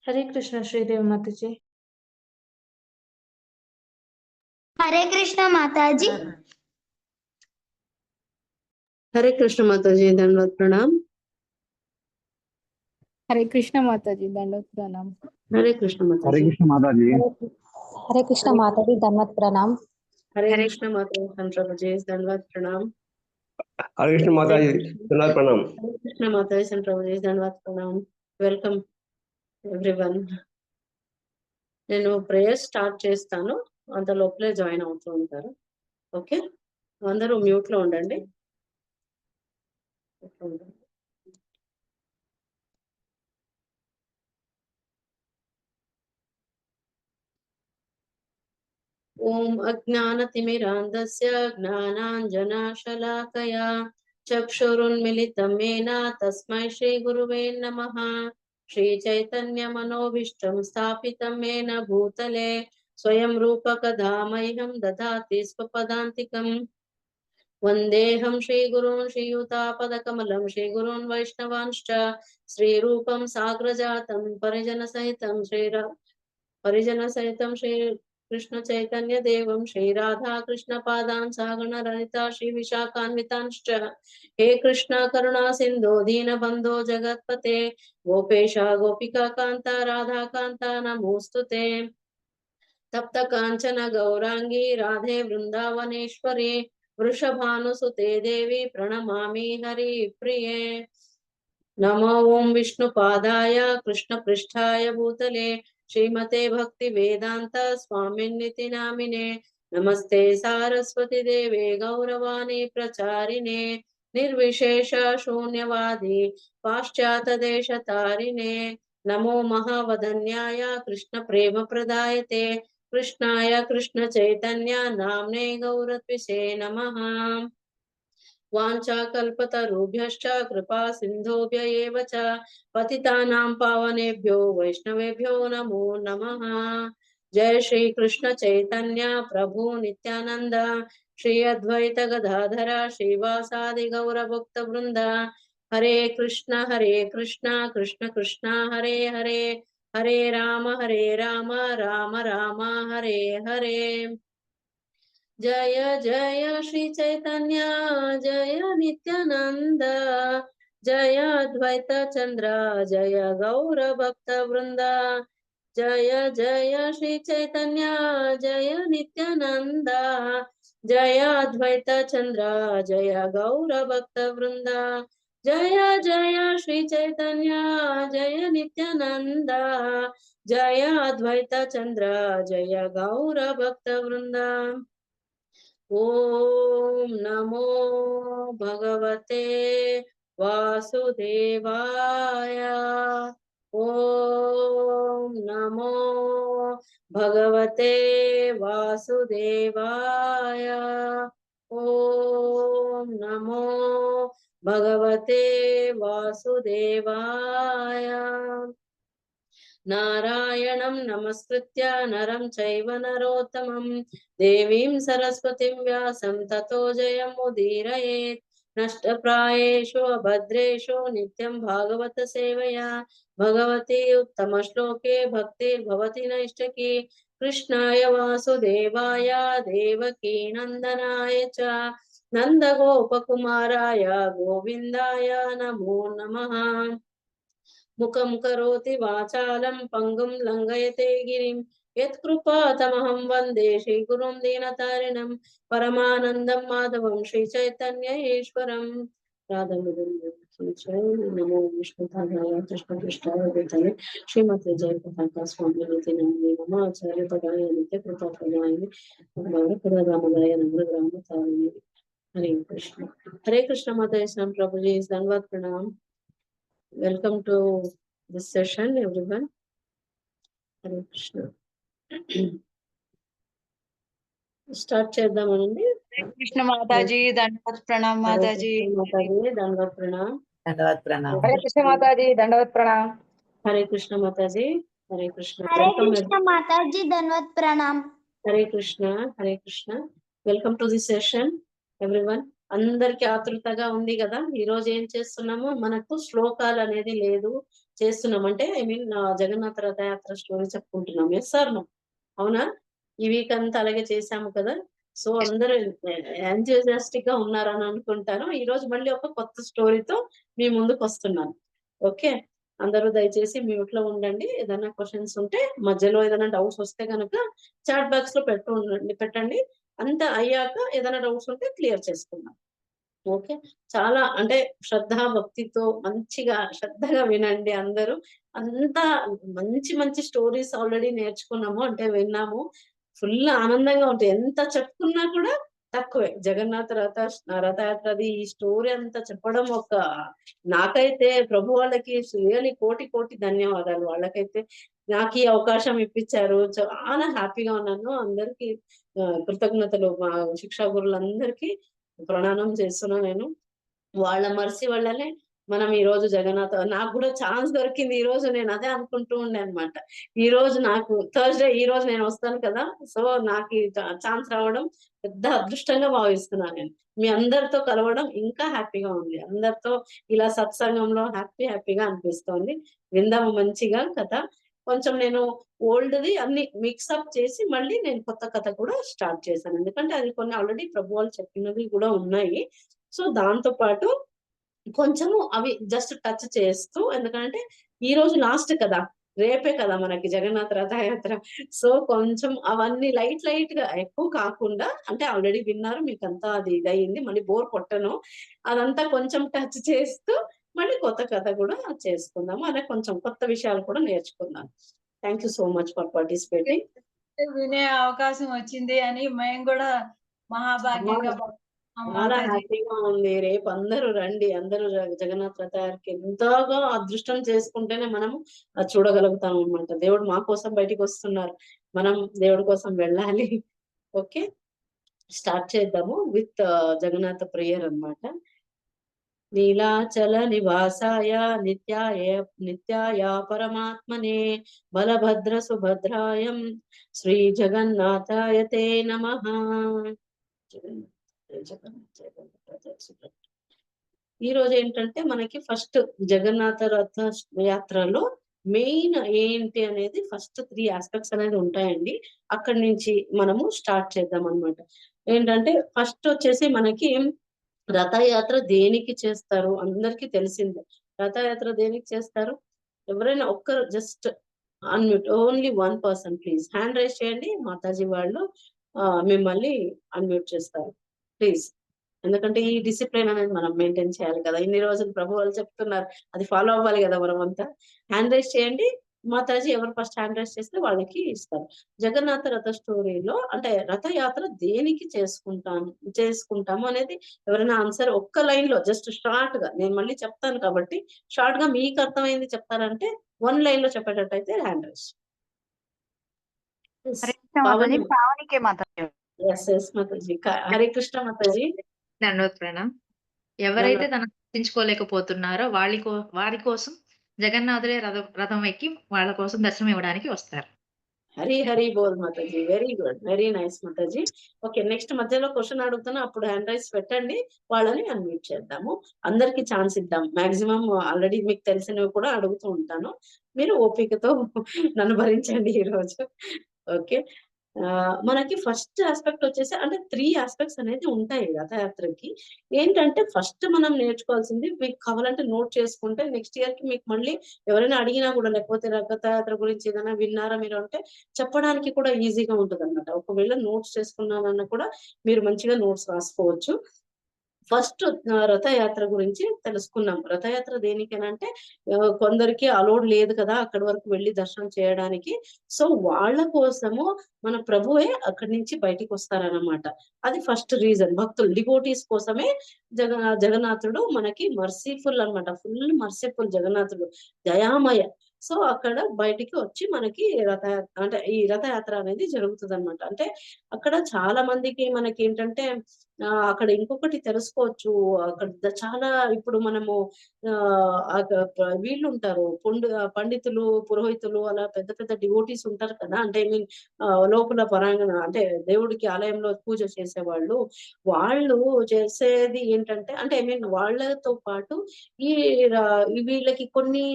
हरे कृष्ण श्रीदेव माता जी। हरे कृष्ण माता जी। हरे कृष्ण माता जी, धन्यवाद प्रणाम। हरे कृष्ण माता जी, दंडवत प्रणाम। हरे कृष्ण माता हरे जी। कृष्ण माता जी। हरे कृष्ण माता जी, दंडवत प्रणाम। हरे कृष्ण माता जी, धन्यवाद प्रणाम। हरे कृष्ण माता जी, धन्यवाद प्रणाम। हरे कृष्ण माता जी, धन्यवाद प्रणाम। Welcome everyone. నేను ప్రేయర్ స్టార్ట్ చేస్తాను, అంత లోపలే జాయిన్ అవుతూ ఉంటారు. ఓకే, అందరూ మ్యూట్ లో ఉండండి. ఓం అజ్ఞానతిమిరాంధస్య జ్ఞానాంజనశలాకయా చక్షురున్మిలితం येन తస్మై శ్రీ గురువే నమః. శ్రీ చైతన్య మనోభీష్టం స్థాపితం येन భూతలే స్వయం రూపకధామహ్యం దదాతి స్వపదాంతికం. వందేహం శ్రీగురూన్ శ్రీయుతాపదకమలం శ్రీగురూన్ వైష్ణవాంశ్చ శ్రీరూపం సాగ్రజాతం పరిజన సహితం శ్రీ कृष्ण चैतन्य देवं श्री राधा कृष्ण पादान् सागण ललिता श्री विशाखान्वितांश्च हे कृष्ण करुणा सिंधु दीनबंधो जगत्पते गोपेश गोपिका कांता राधा कांता नमोस्तुते. तप्त कांचन गौरांगी राधे वृंदावनेश्वरी वृषभानुसुते देवी प्रणमामि हरि प्रिये. नमो ओं विष्णुपादाय कृष्णपृष्ठाय भूतले श्रीमते भक्ति वेदांत स्वामिन्निति नामिने. नमस्ते सारस्वती देवे गौरवाणी प्रचारिणे निर्विशेष शून्यवादी पाश्चात देश तारिणे. नमो महावदन्याय कृष्ण प्रेम प्रदायते कृष्णाय कृष्ण चैतन्य नाम्ने गौरत्विषे नमः. वाञ्छाकल्पतरुभ्यश्च कृपा सिन्धुभ्य एव च पतितानां पावनेभ्यो वैष्णवेभ्यो नमो नमः. जय श्री कृष्ण चैतन्य प्रभु नित्यानंद श्री अद्वैत गदाधर श्रीवासादि गौर भक्त वृंद. हरे कृष्ण कृष्ण कृष्ण हरे हरे हरे राम राम राम हरे हरे. जय जय श्री चैतन्य जय नित्यानंद जय अद्वैत चंद्र जय गौर भक्त वृंद. जय जय श्री चैतन्य जय नित्यानंद जय अद्वैत चंद्र जय गौर भक्त वृंद. जय जय श्री चैतन्य जय नित्यानंद जय अद्वैत चंद्र जय गौर भक्त वृंद. ओम नमो भगवते वासुदेवाय. ओम नमो भगवते वासुदेवाय. ओम नमो भगवते वासुदेवाय. नारायणं नमस्कृत्य नरं चैव नरोत्तमं देवीं सरस्वतीं व्यासं ततो जयमुदीरयेत्. नष्टप्रायेषु अभद्रेषु नित्यं भागवत सेवया भगवती उत्तमश्लोके भक्तिर्भवति नैष्टकी. कृष्णाय वासुदेवाय देवकी नंदनाय च नन्दगोपकुमाराय गोविन्दाय नमो नमः. मुखं करोति वाचालं पंगुं लंघयते गिरिं यत्कृपातमहं वन्दे श्रीगुरुं दीनतारिणं परमानन्दं माधवं श्रीचैतन्येश्वरं. नमो विष्णुपादाय कृष्णपृष्ठाय भूतले श्रीमते जयप्रकाश स्वामिनिति नामिने मम आचार्यपदाय नित्यकृपाप्रदाय गौरपदामदाय नम्रग्रामतारिणे. हरे कृष्ण माता इस्लाम प्रभु जी धन्यवाद प्रणाम. Welcome to this session, everyone. Hare Krishna. Start చేద్దామండి. कृष्ण माता जी, दंडवत प्रणाम माता जी। माताजी दंडवत प्रणाम. धन्यवाद प्रणाम। हरे कृष्ण माता जी, दंडवत प्रणाम। हरे कृष्ण माताजी. हरे कृष्ण. हरे कृष्ण माता जी, दंडवत प्रणाम। Hare Krishna. Hare Krishna. Welcome to the session everyone. అందరికి ఆతృతగా ఉంది కదా, ఈ రోజు ఏం చేస్తున్నాము, మనకు శ్లోకాలు అనేది లేదు, చేస్తున్నాం అంటే I mean Jagannath Rathyatra story చెప్పుకుంటున్నాం. ఎస్ సార్ అవునా? ఈ వీక్ అంతా అలాగే చేశాము కదా. సో అందరూ ఎంతూజియాస్టిక్ గా ఉన్నారని అనుకుంటాను. ఈ రోజు మళ్ళీ ఒక కొత్త స్టోరీతో మీ ముందుకు వస్తున్నాను. ఓకే, అందరూ దయచేసి మ్యూట్ లో ఉండండి. ఏదైనా క్వశ్చన్స్ ఉంటే మధ్యలో ఏదైనా డౌట్స్ వస్తే కనుక చాట్ బాక్స్ లో పెట్టండి. అంత అయ్యాక ఏదైనా డౌట్స్ ఉంటే క్లియర్ చేసుకుందాం. ఓకే, చాలా అంటే శ్రద్ధ భక్తితో మంచిగా శ్రద్ధగా వినండి అందరూ. అంతా మంచి మంచి స్టోరీస్ ఆల్రెడీ నేర్చుకున్నాము, అంటే విన్నాము. ఫుల్ ఆనందంగా ఉంటాయి. ఎంత చెప్పుకున్నా కూడా తక్కువే. జగన్నాథ రథయాత్రది ఈ స్టోరీ అంతా చెప్పడం నాకైతే ప్రభు వాళ్ళకి రియలీ కోటి కోటి ధన్యవాదాలు. వాళ్ళకైతే నాకు ఈ అవకాశం ఇప్పించారు. చాలా హ్యాపీగా ఉన్నాను. అందరికి కృతజ్ఞతలు. మా శిక్షా గురువులందరికీ ప్రణామం చేస్తున్నా నేను. వాళ్ళ మర్సీ వల్లనే మనం ఈ రోజు జగన్నాథ నాకు కూడా ఛాన్స్ దొరికింది. ఈ రోజు నేను అదే అనుకుంటూ ఉండే అనమాట. ఈ రోజు నాకు థర్స్డే, ఈ రోజు నేను వస్తాను కదా. సో నాకు ఈ ఛాన్స్ రావడం పెద్ద అదృష్టంగా భావిస్తున్నాను నేను. మీ అందరితో కలవడం ఇంకా హ్యాపీగా ఉంది. అందరితో ఇలా సత్సంగంలో హ్యాపీగా అనిపిస్తోంది. విందాము మంచిగా కథ. కొంచెం నేను ఓల్డ్ది అన్ని మిక్సప్ చేసి మళ్ళీ నేను కొత్త కథ కూడా స్టార్ట్ చేశాను. ఎందుకంటే అది కొన్ని ఆల్రెడీ ప్రభు వాళ్ళు చెప్పినవి కూడా ఉన్నాయి. సో దాంతో పాటు కొంచెము అవి జస్ట్ టచ్ చేస్తూ, ఎందుకంటే ఈ రోజు లాస్ట్ కదా, రేపే కదా మనకి జగన్నాథ రథయాత్ర. సో కొంచెం అవన్నీ లైట్ గా ఎక్కువ కాకుండా, అంటే ఆల్రెడీ విన్నారు, మీకు అంతా అది ఇదయింది, మళ్ళీ బోర్ కొట్టను. అదంతా కొంచెం టచ్ చేస్తూ మళ్ళీ కొత్త కథ కూడా చేసుకుందాము. అలా కొంచెం కొత్త విషయాలు కూడా నేర్చుకుందాం. Thank you so much for participating. వినే అవకాశం వచ్చింది అని మేము కూడా మహాభాగ్యంగా చాలా హ్యాపీగా ఉంది. రేపు అందరూ రండి. అందరూ జగన్నాథ రథయాత్రకి ఎంతగా అదృష్టం చేసుకుంటేనే మనము అది చూడగలుగుతాం అన్నమాట. దేవుడు మా కోసం బయటికి వస్తున్నారు, మనం దేవుడి కోసం వెళ్ళాలి. ఓకే, స్టార్ట్ చేద్దాము విత్ జగన్నాథ ప్రేయర్ అన్నమాట. నీలాచల నివాసాయ నిత్యాయ పరమాత్మనే బలభద్ర సుభద్రాయం శ్రీ జగన్నాథాయ తే నమః. ఈ రోజు ఏంటంటే మనకి ఫస్ట్ జగన్నాథ రథ యాత్రలో మెయిన్ ఏంటి అనేది ఫస్ట్ 3 ఆస్పెక్ట్స్ అనేది ఉంటాయండి. అక్కడి నుంచి మనము స్టార్ట్ చేద్దాం అన్నమాట. ఏంటంటే ఫస్ట్ వచ్చేసి మనకి రథయాత్ర దేనికి చేస్తారు అందరికి తెలిసిందే. రథయాత్ర దేనికి చేస్తారు? ఎవరైనా ఒక్కరు just unmute, only 1 person please hand raise చేయండి. మాతాజీ వాళ్ళు మిమ్మల్ని అన్మ్యూట్ చేస్తారు ప్లీజ్. ఎందుకంటే ఈ డిసిప్లిన్ అనేది మనం మెయింటైన్ చేయాలి కదా. ఇన్ని రోజులు ప్రభు వాళ్ళు చెప్తున్నారు, అది ఫాలో అవ్వాలి కదా మనం అంతా. హ్యాండ్ రైజ్ చేయండి మాతాజీ. ఎవరు ఫస్ట్ హ్యాండ్ రైజ్ చేస్తే వాళ్ళకి ఇస్తారు. జగన్నాథ రథ స్టోరీలో అంటే రథయాత్ర దేనికి చేసుకుంటాము అనేది ఎవరైనా ఆన్సర్ ఒక్క లైన్ లో జస్ట్ షార్ట్ గా, నేను మళ్ళీ చెప్తాను కాబట్టి షార్ట్ గా మీకు అర్థమైంది చెప్తారంటే 1 లైన్ లో చెప్పేటట్టయితే హ్యాండ్ రైజ్. మాతాజీ. హరే కృష్ణ మాతాజీ. దండవత్ ప్రణామ్. ఎవరైతే తనకు గుర్తించుకోలేకపోతున్నారో వారి కోసం జగన్నాథుడే రథం ఎక్కి వాళ్ళ కోసం దర్శనం ఇవ్వడానికి వస్తారు. హరి బోల్ మాతాజీ. వెరీ గుడ్, వెరీ నైస్ మాతాజీ. ఓకే, నెక్స్ట్ మధ్యలో క్వశ్చన్ అడుగుతున్నా, అప్పుడు హ్యాండ్ రైజ్ పెట్టండి, వాళ్ళని అన్మ్యూట్ చేద్దాము. అందరికి ఛాన్స్ ఇద్దాం. మాక్సిమం ఆల్రెడీ మీకు తెలిసినవి కూడా అడుగుతూ ఉంటాను. మీరు ఓపికతో నన్ను భరించండి ఈ రోజు. ఓకే, మనకి ఫస్ట్ ఆస్పెక్ట్ వచ్చేసి అంటే 3 ఆస్పెక్ట్స్ అనేది ఉంటాయి రథయాత్రకి. ఏంటంటే ఫస్ట్ మనం నేర్చుకోవాల్సింది, మీకు కావాలంటే నోట్ చేసుకుంటే నెక్స్ట్ ఇయర్ కి మీకు మళ్ళీ ఎవరైనా అడిగినా కూడా, లేకపోతే రథయాత్ర గురించి ఏదైనా విన్నారా మీరు అంటే చెప్పడానికి కూడా ఈజీగా ఉంటుంది అన్నమాట. ఒకవేళ నోట్స్ చేసుకున్నానన్నా కూడా మీరు మంచిగా నోట్స్ రాసుకోవచ్చు. ఫస్ట్ రథయాత్ర గురించి తెలుసుకున్నాం. రథయాత్ర దేనికనంటే కొందరికి అలౌడ్ లేదు కదా అక్కడి వరకు వెళ్ళి దర్శనం చేయడానికి. సో వాళ్ళ కోసము మన ప్రభువే అక్కడి నుంచి బయటికి వస్తారనమాట. అది ఫస్ట్ రీజన్. భక్తులు డివోటీస్ కోసమే జగన్నాథుడు మనకి మర్సీఫుల్ అన్నమాట. ఫుల్ మర్సీఫుల్ జగన్నాథుడు, దయామయ. సో అక్కడ బయటికి వచ్చి మనకి ఈ రథయాత్ర అనేది జరుగుతుంది అనమాట. అంటే అక్కడ చాలా మందికి మనకి ఏంటంటే అక్కడ ఇంకొకటి తెలుసుకోవచ్చు. అక్కడ చాలా ఇప్పుడు మనము వీళ్ళు ఉంటారు, పండితులు, పురోహితులు, అలా పెద్ద పెద్ద డివోటీస్ ఉంటారు కదా. అంటే ఐ మీన్ లోపల పరాంగణ అంటే దేవుడికి ఆలయంలో పూజ చేసేవాళ్ళు. వాళ్ళు చేసేది ఏంటంటే, అంటే ఐ మీన్ వాళ్ళతో పాటు ఈ వీళ్ళకి కొన్ని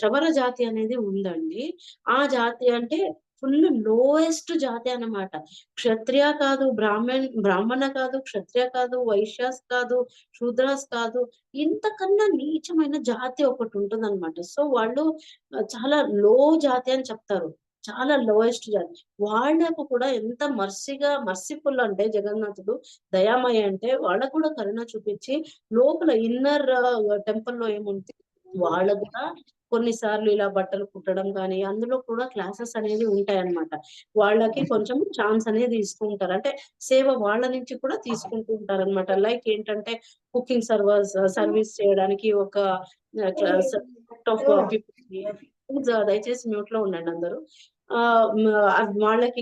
శవర జాతి అనేది ఉందండి. ఆ జాతి అంటే ఫుల్ లోయెస్ట్ జాతి అన్నమాట. క్షత్రియ కాదు, బ్రాహ్మణ కాదు, క్షత్రియ కాదు, వైశ్యాస్ కాదు, శూద్రాస్ కాదు, ఇంతకన్నా నీచమైన జాతి ఒకటి ఉంటుందన్నమాట. సో వాళ్ళు చాలా లో జాతి అని చెప్తారు, చాలా లోయెస్ట్ జాతి. వాళ్ళకు కూడా ఎంత మర్సిఫుల్ అంటే జగన్నాథుడు దయామయ అంటే వాళ్ళకు కూడా కరుణ చూపించి లోపల ఇన్నర్ టెంపుల్ లో ఏముంది వాళ్ళకు కూడా కొన్నిసార్లు ఇలా బట్టలు కుట్టడం కానీ అందులో కూడా క్లాసెస్ అనేది ఉంటాయన్నమాట. వాళ్ళకి కొంచెం ఛాన్స్ అనేది ఇస్తూ ఉంటారు, అంటే సేవ వాళ్ళ నుంచి కూడా తీసుకుంటూ ఉంటారు అనమాట. లైక్ ఏంటంటే కుకింగ్ సర్వీస్ చేయడానికి ఒక క్లాస్ ఆఫ్ పీపుల్. దయచేసి మ్యూట్ లో ఉండండి అందరూ. వాళ్ళకి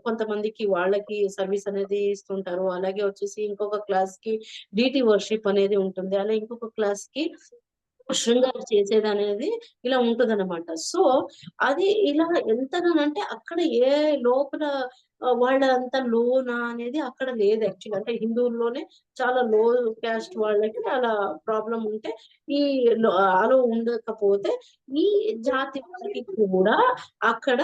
కొంతమందికి వాళ్ళకి సర్వీస్ అనేది ఇస్తుంటారు. అలాగే వచ్చేసి ఇంకొక క్లాస్ కి డిటి వర్షిప్ అనేది ఉంటుంది. అలా ఇంకొక క్లాస్ కి శృంగారం చేసేది అనేది ఇలా ఉంటదన్నమాట. సో అది ఇలా ఎంతగానంటే అక్కడ ఏ లోపల వాళ్ళంతా లోనా అనేది అక్కడ లేదు యాక్చువల్లీ. అంటే హిందువుల్లోనే చాలా లో క్యాస్ట్ వాళ్ళకి అలా ప్రాబ్లం ఉంటే ఈ అలో ఉండకపోతే ఈ జాతి వాళ్ళకి కూడా అక్కడ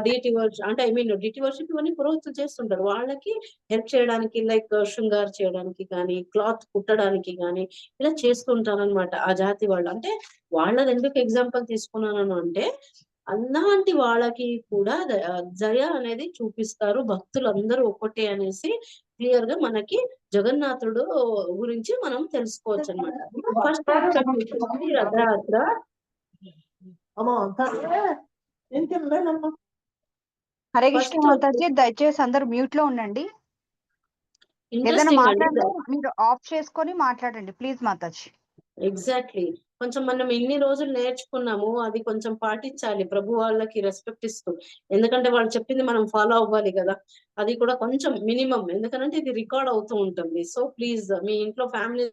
డిటి వర్షిప్ అంటే ఐ మీన్ డిటి వర్షిప్ ఇవన్నీ పురోహితులు చేస్తుంటారు. వాళ్ళకి హెల్ప్ చేయడానికి లైక్ శృంగార్ చేయడానికి కానీ, క్లాత్ కుట్టడానికి కానీ ఇలా చేస్తుంటారు అనమాట ఆ జాతి వాళ్ళు. అంటే వాళ్ళది ఎందుకు ఎగ్జాంపుల్ తీసుకున్నాను అంటే అలాంటి వాళ్ళకి కూడా దయ అనేది చూపిస్తారు, భక్తులు అందరూ ఒకటే అనేసి క్లియర్ గా మనకి జగన్నాథుడు గురించి మనం తెలుసుకోవచ్చు అనమాట. ఫస్ట్ రథయాత్ర హరే కృష్ణ ఫస్ట్ మాతాజీ, దయచేసి అందరు మ్యూట్ లో ఉండండి. ఏదైనా ఇంట్రెస్టింగ్ అండి. మాట్లాడితే మీరు ఆఫ్ చేసుకొని మాట్లాడండి ప్లీజ్ మాతాజీ. ఎగ్జాక్ట్లీ. కొంచెం మనం ఇన్ని రోజులు నేర్చుకున్నాము, అది కొంచెం పాటించాలి ప్రభు వాళ్ళకి రెస్పెక్ట్ ఇస్తూ. ఎందుకంటే వాళ్ళు చెప్పింది మనం ఫాలో అవ్వాలి కదా. అది కూడా కొంచెం మినిమం, ఎందుకంటే ఇది రికార్డ్ అవుతూ ఉంటుంది. సో ప్లీజ్ మీ ఇంట్లో ఫ్యామిలీ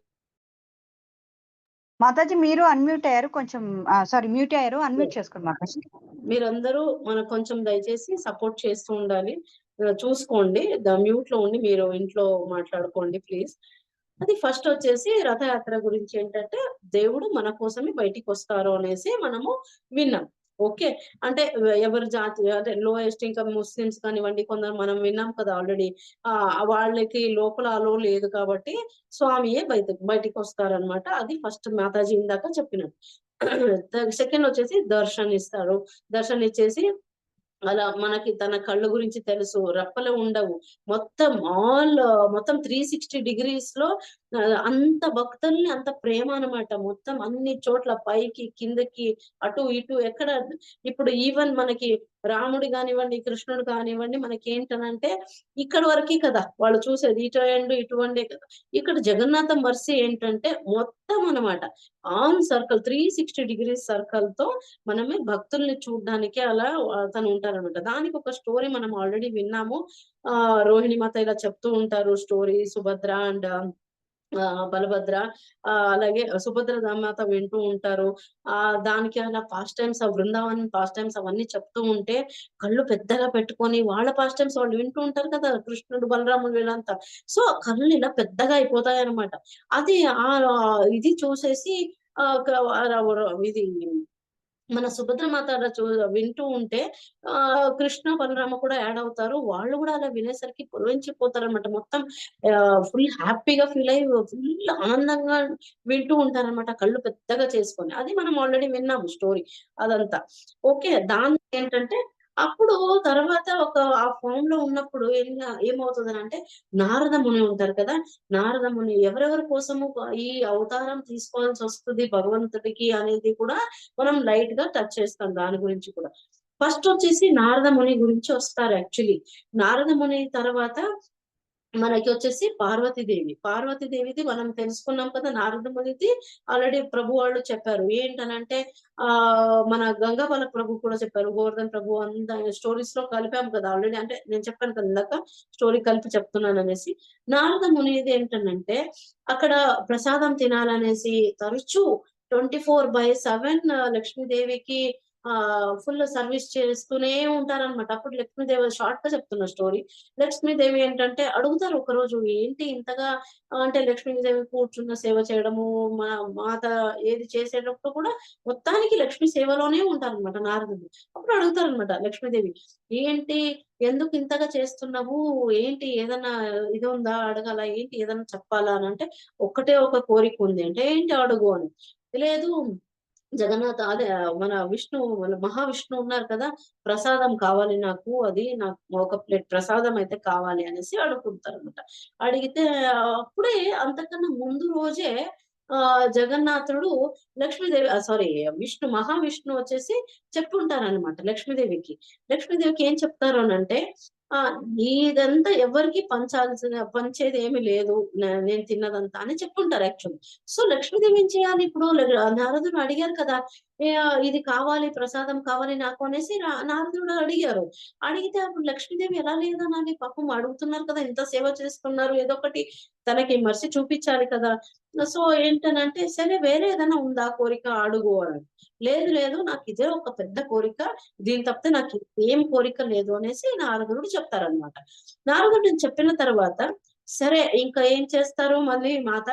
మాతాజీ మీరు అన్మ్యూట్ అయ్యారు, కొంచెం సారీ మ్యూట్ అయ్యారు, అన్మ్యూట్ చేసుకోండి మాతాజీ. మీరందరూ మనకు కొంచెం దయచేసి సపోర్ట్ చేస్తూ ఉండాలి. చూసుకోండి, మ్యూట్ లో ఉండి మీరు ఇంట్లో మాట్లాడుకోండి ప్లీజ్. అది ఫస్ట్ వచ్చేసి రథయాత్ర గురించి ఏంటంటే దేవుడు మన కోసమే బయటికి వస్తారు అనేసి మనము విన్నాం. ఓకే, అంటే ఎవరి జాతి అంటే లోయెస్ట్ ఇంకా ముస్లిమ్స్ కానివ్వండి, కొందరు మనం విన్నాం కదా ఆల్రెడీ. వాళ్ళకి లోపల అలో లేదు కాబట్టి స్వామియే బయటికి వస్తారనమాట. అది ఫస్ట్ మాతాజీ ఇందాక చెప్పినట్టు. సెకండ్ వచ్చేసి దర్శన్ ఇస్తారు. దర్శన్ ఇచ్చేసి అలా మనకి తన కళ్ళ గురించి తెలుసు, రెప్పలు ఉండవు, మొత్తం 360 degrees లో అంత భక్తుల్ని అంత ప్రేమ అనమాట. మొత్తం అన్ని చోట్ల పైకి కిందకి అటు ఇటు ఎక్కడ. ఇప్పుడు ఈవెన్ మనకి రాముడు కానివ్వండి, కృష్ణుడు కానివ్వండి, మనకి ఏంటనంటే ఇక్కడ వరకే కదా వాళ్ళు చూసేది, ఇటువండే కదా. ఇక్కడ జగన్నాథ మర్సి ఏంటంటే మొత్తం అనమాట ఆన్ సర్కిల్ 360 degrees సర్కిల్ తో మనమే భక్తుల్ని చూడడానికి అలా తను ఉంటారనమాట. దానికి ఒక స్టోరీ మనం ఆల్రెడీ విన్నాము. రోహిణి మాత ఇలా చెప్తూ ఉంటారు స్టోరీ, సుభద్ర అండ్ బలభద్ర, అలాగే సుభద్ర మాత వింటూ ఉంటారు. దానికి అలా past times, Brindavan past times అవన్నీ చెప్తూ ఉంటే కళ్ళు పెద్దగా పెట్టుకొని వాళ్ళ పాస్ట్ టైమ్స్ వాళ్ళు వింటూ ఉంటారు కదా, కృష్ణుడు బలరాముడు వీళ్ళంతా. సో కళ్ళు ఇలా పెద్దగా అయిపోతాయి అనమాట. అది ఇది చూసేసి ఇది మన సుభద్ర మాత వింటూ ఉంటే కృష్ణ బలరామ కూడా యాడ్ అవుతారు. వాళ్ళు కూడా అలా వినేసరికి పొలవించిపోతారు అనమాట. మొత్తం ఫుల్ హ్యాపీగా ఫీల్ అయ్యి ఫుల్ ఆనందంగా వింటూ ఉంటారనమాట, కళ్ళు పెద్దగా చేసుకొని. అది మనం ఆల్రెడీ విన్నాము స్టోరీ అదంతా. ఓకే, దాని ఏంటంటే అప్పుడు తర్వాత ఆ ఫామ్ లో ఉన్నప్పుడు ఏమవుతుందని అంటే నారద ముని ఉంటారు కదా. నారద ముని ఎవరెవరి కోసము ఈ అవతారం తీసుకోవాల్సి వస్తుంది భగవంతుడికి అనేది కూడా మనం లైట్ గా టచ్ చేస్తాం దాని గురించి కూడా. ఫస్ట్ వచ్చేసి నారద ముని గురించి వస్తారు యాక్చువల్లీ. నారద ముని తర్వాత మనకి వచ్చేసి పార్వతీదేవిది మనం తెలుసుకున్నాం కదా. నారద మునిది ఆల్రెడీ ప్రభు వాళ్ళు చెప్పారు ఏంటనంటే మన గంగాబాల ప్రభు కూడా చెప్పారు, గోవర్ధన్ ప్రభు అంతా స్టోరీస్ లో కలిపాము కదా ఆల్రెడీ. అంటే నేను చెప్పాను కదా ఇందాక స్టోరీ కలిపి చెప్తున్నాను అనేసి. నారద మునిది ఏంటనంటే అక్కడ ప్రసాదం తినాలనేసి తరచూ 24/7 లక్ష్మీదేవికి ఫుల్ సర్వీస్ చేస్తూనే ఉంటారనమాట. అప్పుడు లక్ష్మీదేవి షార్ట్ గా చెప్తున్న స్టోరీ. లక్ష్మీదేవి ఏంటంటే అడుగుతారు ఒక రోజు, ఏంటి ఇంతగా అంటే లక్ష్మీదేవి కూర్చున్న సేవ చేయడము, మన మాత ఏది చేసేటప్పుడు కూడా మొత్తానికి లక్ష్మీ సేవలోనే ఉంటారనమాట నారదుడు. అప్పుడు అడుగుతారనమాట లక్ష్మీదేవి, ఏంటి ఎందుకు ఇంతగా చేస్తున్నావు, ఏంటి ఏదన్నా ఇది ఉందా అడగాల, ఏంటి ఏదన్నా చెప్పాలా అని అంటే ఒక్కటే ఒక కోరిక ఉంది అంటే ఏంటి అడుగు అని. లేదు జగన్నాథ అదే మన మహావిష్ణు ఉన్నారు కదా, ప్రసాదం కావాలి నాకు, అది నాకు ఒక ప్లేట్ ప్రసాదం అయితే కావాలి అనేసి అడుగుతారు అనమాట. అడిగితే అప్పుడే అంతకన్నా ముందు రోజే జగన్నాథుడు లక్ష్మీదేవి సారీ మహావిష్ణు వచ్చేసి చెప్పుంటారనమాట లక్ష్మీదేవికి ఏం చెప్తారు అనంటే ఇదంతా ఎవరికి పంచేది ఏమి లేదు, నేను తిన్నదంతా అని చెప్పుంటారు యాక్చువల్లీ. సో లక్ష్మీదేవి ఏం చేయాలి ఇప్పుడు, నారదుడు అడిగారు కదా ఇది కావాలి ప్రసాదం కావాలి నాకు అనేసి నారదుడు అడిగారు. అడిగితే అప్పుడు లక్ష్మీదేవి ఎలా లేదనాలి, పాపం అడుగుతున్నారు కదా, ఇంత సేవ చేస్తున్నారు, ఏదో ఒకటి తనకి మర్సి చూపించాలి కదా. సో ఏంటనంటే సరే వేరే ఏదైనా ఉందా కోరిక అడుగు అని. లేదు నాకు ఇదే ఒక పెద్ద కోరిక, దీని తప్పితే నాకు ఏం కోరిక లేదు అనేసి నారదుడు చెప్తారనమాట. నారదుడు చెప్పిన తర్వాత సరే ఇంకా ఏం చేస్తారు మళ్ళీ మాత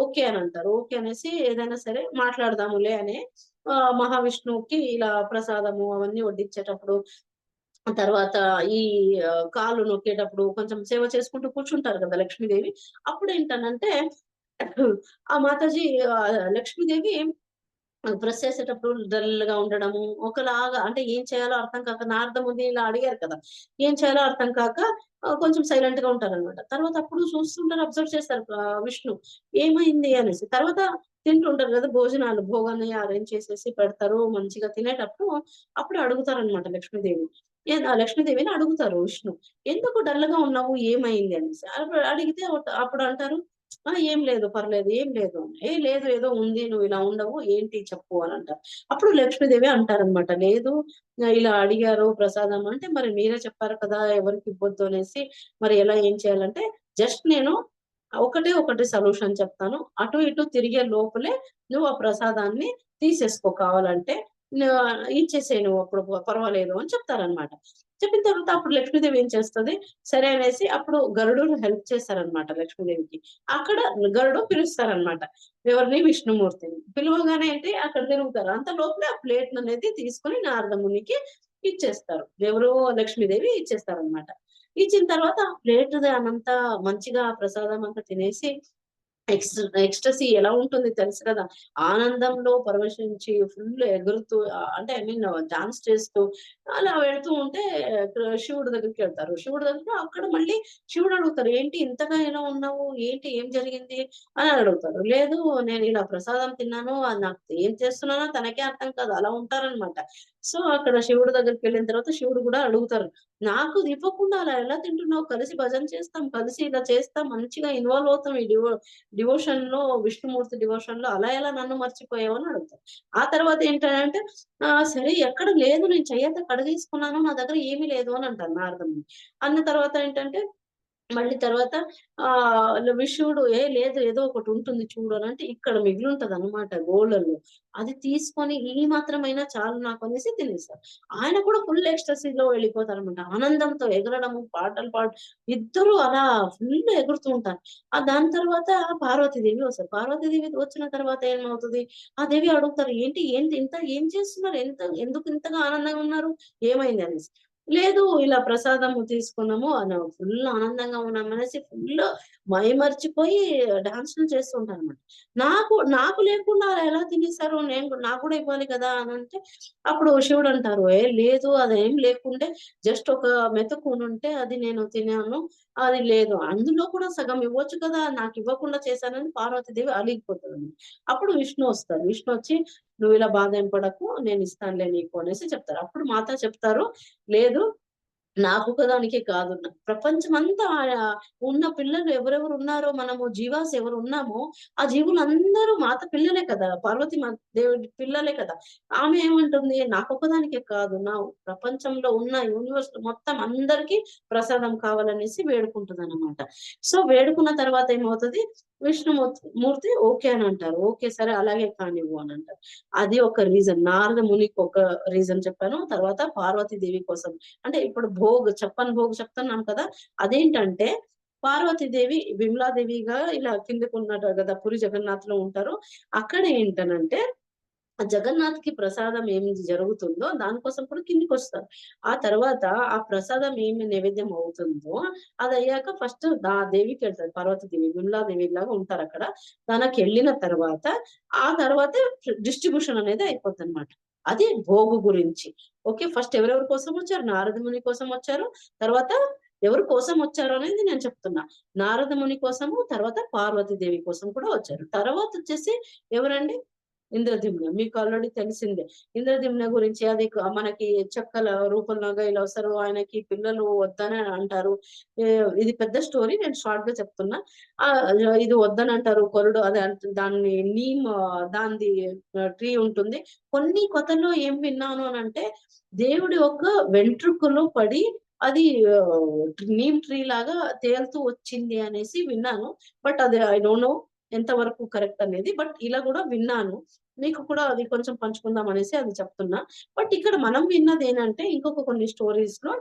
ఓకే అని అంటారు. ఓకే అనేసి ఏదైనా సరే మాట్లాడదాములే అని మహావిష్ణువుకి ఇలా ప్రసాదము అవన్నీ వడ్డించేటప్పుడు తర్వాత ఈ కాళ్ళు నొక్కేటప్పుడు కొంచెం సేవ చేసుకుంటూ కూర్చుంటారు కదా లక్ష్మీదేవి. అప్పుడు ఏంటనంటే ఆ మాతాజీ లక్ష్మీదేవి ప్రెస్ చేసేటప్పుడు డల్ గా ఉండడము, ఒకలాగా అంటే ఏం చేయాలో అర్థం కాక నారద ముని ఇలా అడిగారు కదా, ఏం చేయాలో అర్థం కాక కొంచెం సైలెంట్ గా ఉంటారనమాట. తర్వాత అప్పుడు చూస్తుంటారు, అబ్జర్వ్ చేస్తారు విష్ణు ఏమైంది అనేసి. తర్వాత తింటుంటారు కదా భోగాన్ని అరేంజ్ చేసేసి పెడతారు మంచిగా తినేటప్పుడు. అప్పుడు అడుగుతారనమాట లక్ష్మీదేవిని అడుగుతారు విష్ణు, ఎందుకు డల్ గా ఉన్నావు ఏమైంది అనేసి. అడిగితే అప్పుడు అంటారు ఏం లేదు పర్లేదు ఏం లేదు లేదు ఏదో ఉంది నువ్వు ఇలా ఉండవు ఏంటి చెప్పు అని అంటారు. అప్పుడు లక్ష్మీదేవి అంటారనమాట, లేదు ఇలా అడిగారు ప్రసాదం అంటే మరి మీరే చెప్పారు కదా ఎవరికి ఇవ్వద్దు అనేసి, మరి ఎలా ఏం చేయాలంటే జస్ట్ నేను ఒకటి సొల్యూషన్ చెప్తాను, అటు ఇటు తిరిగే లోపలే నువ్వు ఆ ప్రసాదాన్ని తీసేసుకో కావాలంటే ఇచ్చేసేయి నువ్వు అప్పుడు పర్వాలేదు అని చెప్తారనమాట. చెప్పిన తర్వాత అప్పుడు లక్ష్మీదేవి ఏం చేస్తుంది సరే అనేసి అప్పుడు గరుడు హెల్ప్ చేస్తారనమాట లక్ష్మీదేవికి. అక్కడ గరుడు పిలుస్తారనమాట ఎవరిని విష్ణుమూర్తిని. పిలువగానే ఏంటి అక్కడ తిరుగుతారు, అంత లోపలే ఆ ప్లేట్ అనేది తీసుకుని నారద మునికి ఇచ్చేస్తారు. ఎవరు లక్ష్మీదేవి ఇచ్చేస్తారనమాట. ఇచ్చిన తర్వాత ఆ ప్లేట్ అనంతా మంచిగా ప్రసాదం అంతా తినేసి ఎక్స్టసీ ఎలా ఉంటుంది తెలుసు కదా, ఆనందంలో పరవశించి ఫుల్ ఎగురుతూ అంటే ఐ మీన్ డాన్స్ చేస్తూ అలా వెళ్తూ ఉంటే శివుడి దగ్గరికి వెళ్తారు. శివుడి దగ్గర అక్కడ మళ్ళీ శివుడు అడుగుతారు, ఏంటి ఇంతగా ఎలా ఉన్నావు, ఏంటి ఏం జరిగింది అని అడుగుతారు. లేదు నేను ఇలా ప్రసాదం తిన్నాను, అది నాకు ఏం చేస్తున్నానో తనకే అర్థం కాదు, అలా ఉంటారనమాట. సో అక్కడ శివుడి దగ్గరికి వెళ్ళిన తర్వాత శివుడు కూడా అడుగుతారు, నాకు ఇవ్వకుండా అలా ఎలా తింటున్నావు, కలిసి భజన చేస్తాం, కలిసి ఇలా చేస్తాం, మంచిగా ఇన్వాల్వ్ అవుతాం ఈ డివోషన్ లో విష్ణుమూర్తి డివోషన్ లో, అలా ఎలా నన్ను మర్చిపోయావు అని అడుగుతారు. ఆ తర్వాత ఏంటంటే సరే ఎక్కడ లేదు నేను చెయ్యత కడిగేసుకున్నాను నా దగ్గర ఏమీ లేదు అని అంటారు నారద ముని. అన్న తర్వాత ఏంటంటే మళ్ళీ తర్వాత విష్ణువుడు లేదు ఏదో ఒకటి ఉంటుంది చూడు అని అంటే ఇక్కడ మిగిలి ఉంటది అనమాట గోళ్ళల్లో, అది తీసుకొని ఈ మాత్రమైనా చాలు నాకు అనేసి తినేస్తారు. ఆయన కూడా ఫుల్ ఎక్స్టసీలో వెళ్ళిపోతారు అనమాట, ఆనందంతో ఎగరడము పాటలు ఇద్దరు అలా ఫుల్ ఎగురుతూ ఉంటారు. దాని తర్వాత పార్వతీదేవి వస్తారు. పార్వతీదేవి వచ్చిన తర్వాత ఏమవుతుంది, ఆ దేవి అడుగుతారు, ఏంటి ఇంత ఏం చేస్తున్నారు, ఎందుకు ఇంతగా ఆనందంగా ఉన్నారు ఏమైంది అనేసి. లేదు ఇలా ప్రసాదము తీసుకున్నాము అని ఫుల్ ఆనందంగా ఉన్నాం అనేసి ఫుల్ మైమర్చిపోయి డాన్సులు చేస్తూ ఉంటారు అనమాట. నాకు లేకుండా అలా ఎలా తినేశారు, నాకు కూడా ఇవ్వాలి కదా అని అంటే అప్పుడు శివుడు అంటారు, లేదు అదేం లేకుంటే జస్ట్ ఒక మెతుకు ఉంటే అది నేను తినాను, అది లేదు అందులో కూడా సగం ఇవ్వచ్చు కదా నాకు ఇవ్వకుండా చేశానని పార్వతీదేవి అలిగిపోతుంది. అప్పుడు విష్ణు వస్తారు. విష్ణు వచ్చి నువ్వు ఇలా బాధ ఏం పడకు నేను ఇస్తానులే నీకు అనేసి చెప్తారు. అప్పుడు మాత చెప్తారు, లేదు నాకు ఒకదానికే కాదు, ప్రపంచమంతా ఉన్న పిల్లలు ఎవరెవరు ఉన్నారో, మనము జీవాస్ ఎవరు ఉన్నామో ఆ జీవులందరూ మాత పిల్లలే కదా, పార్వతి దేవుడి పిల్లలే కదా. ఆమె ఏమంటుంది, నాకొక్కదానికే కాదు, నా ప్రపంచంలో ఉన్న యూనివర్స్ మొత్తం అందరికీ ప్రసాదం కావాలనేసి వేడుకుంటుంది అనమాట. సో వేడుకున్న తర్వాత ఏమవుతుంది, విష్ణుమూర్తి ఓకే అని అంటారు. ఓకే సరే అలాగే కానివ్వు అని అంటారు. అది ఒక రీజన్. నారద మునికి ఒక రీజన్ చెప్పాను. తర్వాత పార్వతీదేవి కోసం, అంటే ఇప్పుడు భోగ్ చెప్తున్నాం కదా, అదేంటంటే పార్వతీదేవి విమలాదేవిగా ఇలా కిందకు ఉన్నారు కదా, పురి జగన్నాథ్ లో ఉంటారు. అక్కడ ఏంటనంటే జగన్నాథ్ కి ప్రసాదం ఏమి జరుగుతుందో దానికోసం కూడా కిందికి వస్తారు. ఆ తర్వాత ఆ ప్రసాదం ఏమి నైవేద్యం అవుతుందో అది అయ్యాక ఫస్ట్ ఆ దేవికి వెళ్తారు. పార్వతీదేవి విమలాదేవి లాగా ఉంటారు అక్కడ. దానికి వెళ్ళిన తర్వాత ఆ తర్వాత డిస్ట్రిబ్యూషన్ అనేది అయిపోతుంది అనమాట. అది భోగు గురించి. ఓకే, ఫస్ట్ ఎవరెవరి కోసం వచ్చారు, నారద ముని కోసం వచ్చారు. తర్వాత ఎవరి కోసం వచ్చారు అనేది నేను చెప్తున్నా. నారద ముని కోసము, తర్వాత పార్వతీదేవి కోసం కూడా వచ్చారు. తర్వాత వచ్చేసి ఎవరండి, ఇంద్రద్యుమ్న. మీకు ఆల్రెడీ తెలిసిందే ఇంద్రద్యుమ్న గురించి. అది మనకి చెక్కల రూపంలోగా ఇలా వస్తారు, ఆయనకి పిల్లలు వద్దని అంటారు. ఇది పెద్ద స్టోరీ, నేను షార్ట్ గా చెప్తున్నా. ఇది వద్దని అంటారు, కొరుడు అదే దాన్ని నీమ్ దాని ట్రీ ఉంటుంది. కొన్ని కథల్లో ఏం విన్నాను అని అంటే, దేవుడి ఒక వెంట్రుకలో పడి అది నీమ్ ట్రీ లాగా తేలుతూ వచ్చింది అనేసి విన్నాను. బట్ అది ఐ డోంట్ నో ఎంత వరకు కరెక్ట్ అనేది. బట్ ఇలా కూడా విన్నాను, మీకు కూడా అది కొంచెం పంచుకుందాం అనేసి అది చెప్తున్నా. బట్ ఇక్కడ మనం విన్నది ఏంటంటే, ఇంకొక కొన్ని స్టోరీస్ లో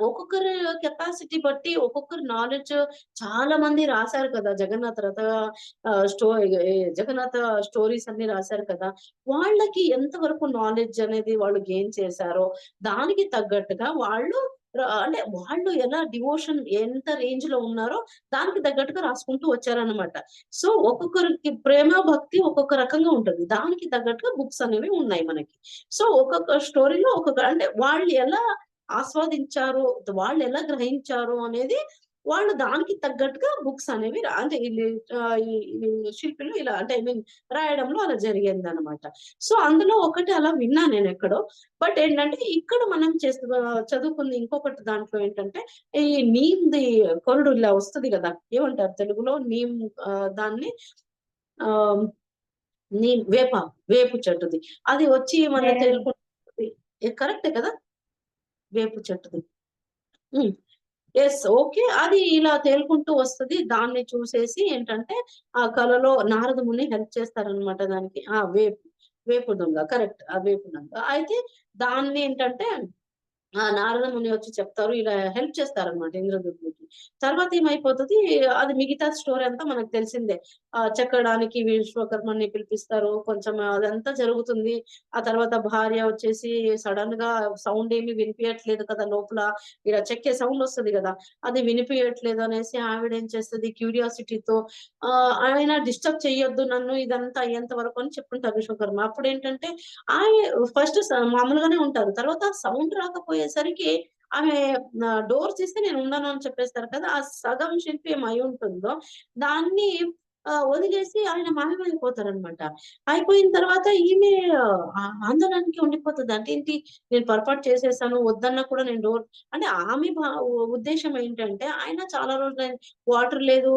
ఒక్కొక్కరి కెపాసిటీ బట్టి ఒక్కొక్కరి నాలెడ్జ్ చాలా మంది రాశారు కదా. జగన్నాథ స్టోరీస్ అన్ని రాశారు కదా. వాళ్ళకి ఎంతవరకు నాలెడ్జ్ అనేది వాళ్ళు గెయిన్ చేశారో దానికి తగ్గట్టుగా వాళ్ళు అంటే వాళ్ళు ఎలా డివోషన్ ఎంత రేంజ్ లో ఉన్నారో దానికి తగ్గట్టుగా రాసుకుంటూ వచ్చారనమాట. సో ఒక్కొక్కరికి ప్రేమ భక్తి ఒక్కొక్క రకంగా ఉంటుంది, దానికి తగ్గట్టుగా బుక్స్ అనేవి ఉన్నాయి మనకి. సో ఒక్కొక్క స్టోరీలో ఒక్కొక్క, అంటే వాళ్ళు ఎలా ఆస్వాదించారు, వాళ్ళు ఎలా గ్రహించారు అనేది వాళ్ళు దానికి తగ్గట్టుగా బుక్స్ అనేవి అంటే శిల్పులు ఇలా, అంటే ఐ మీన్ రాయడంలో అలా జరిగింది అనమాట. సో అందులో ఒకటి అలా విన్నా నేను ఎక్కడో. బట్ ఏంటంటే ఇక్కడ మనం చదువుకుంది ఇంకొకటి దాంట్లో ఏంటంటే, ఈ నీమ్ది కొరడు ఇలా వస్తుంది కదా, ఏమంటారు తెలుగులో నీమ్, దాన్ని నీమ్ వేపు చెట్టుది అది వచ్చి మన తెలుగు కరెక్టే కదా, వేపు చెట్టుది. ఎస్ ఓకే, అది ఇలా తేలుకుంటూ వస్తుంది. దాన్ని చూసేసి ఏంటంటే ఆ కళలో నారద ముని హెల్ప్ చేస్తారనమాట దానికి. వేపు దొంగ కరెక్ట్, ఆ వేపు దొంగ అయితే దాన్ని ఏంటంటే నారద ముని వచ్చి చెప్తారు, ఇలా హెల్ప్ చేస్తారనమాట ఇంద్రదుమ్నుకి. తర్వాత ఏమైపోతుంది, అది మిగతా స్టోరీ అంతా మనకు తెలిసిందే. చెక్కడానికి విశ్వకర్మని పిలిపిస్తారు, కొంచెం అదంతా జరుగుతుంది. ఆ తర్వాత భార్య వచ్చేసి సడన్ గా సౌండ్ ఏమి వినిపించట్లేదు కదా, లోపల ఇలా చెక్కే సౌండ్ వస్తుంది కదా, అది వినిపించట్లేదు అనేసి ఆవిడ ఏం చేస్తుంది, క్యూరియాసిటీతో ఆయన డిస్టర్బ్ చెయ్యొద్దు నన్ను, ఇదంతా అయ్యేంత వరకు అని చెప్పుంటారు విశ్వకర్మ. అప్పుడు ఏంటంటే ఫస్ట్ మామూలుగానే ఉంటారు, తర్వాత సౌండ్ రాకపోయేసరికి ఆమె డోర్ తీస్తే నేను ఉన్నాను అని చెప్పేస్తారు కదా. ఆ సగం శిల్పి ఏమై ఉంటుందో దాన్ని వదిలేసి ఆయన మాయమైపోతారనమాట. అయిపోయిన తర్వాత ఈమె ఆందోళనకి ఉండిపోతుంది. అంటే ఏంటి, నేను పొరపాటు చేసేసాను, వద్దన్నా కూడా నేను డోర్, అంటే ఆమె ఉద్దేశం ఏంటంటే, ఆయన చాలా రోజులు వాటర్ లేదు,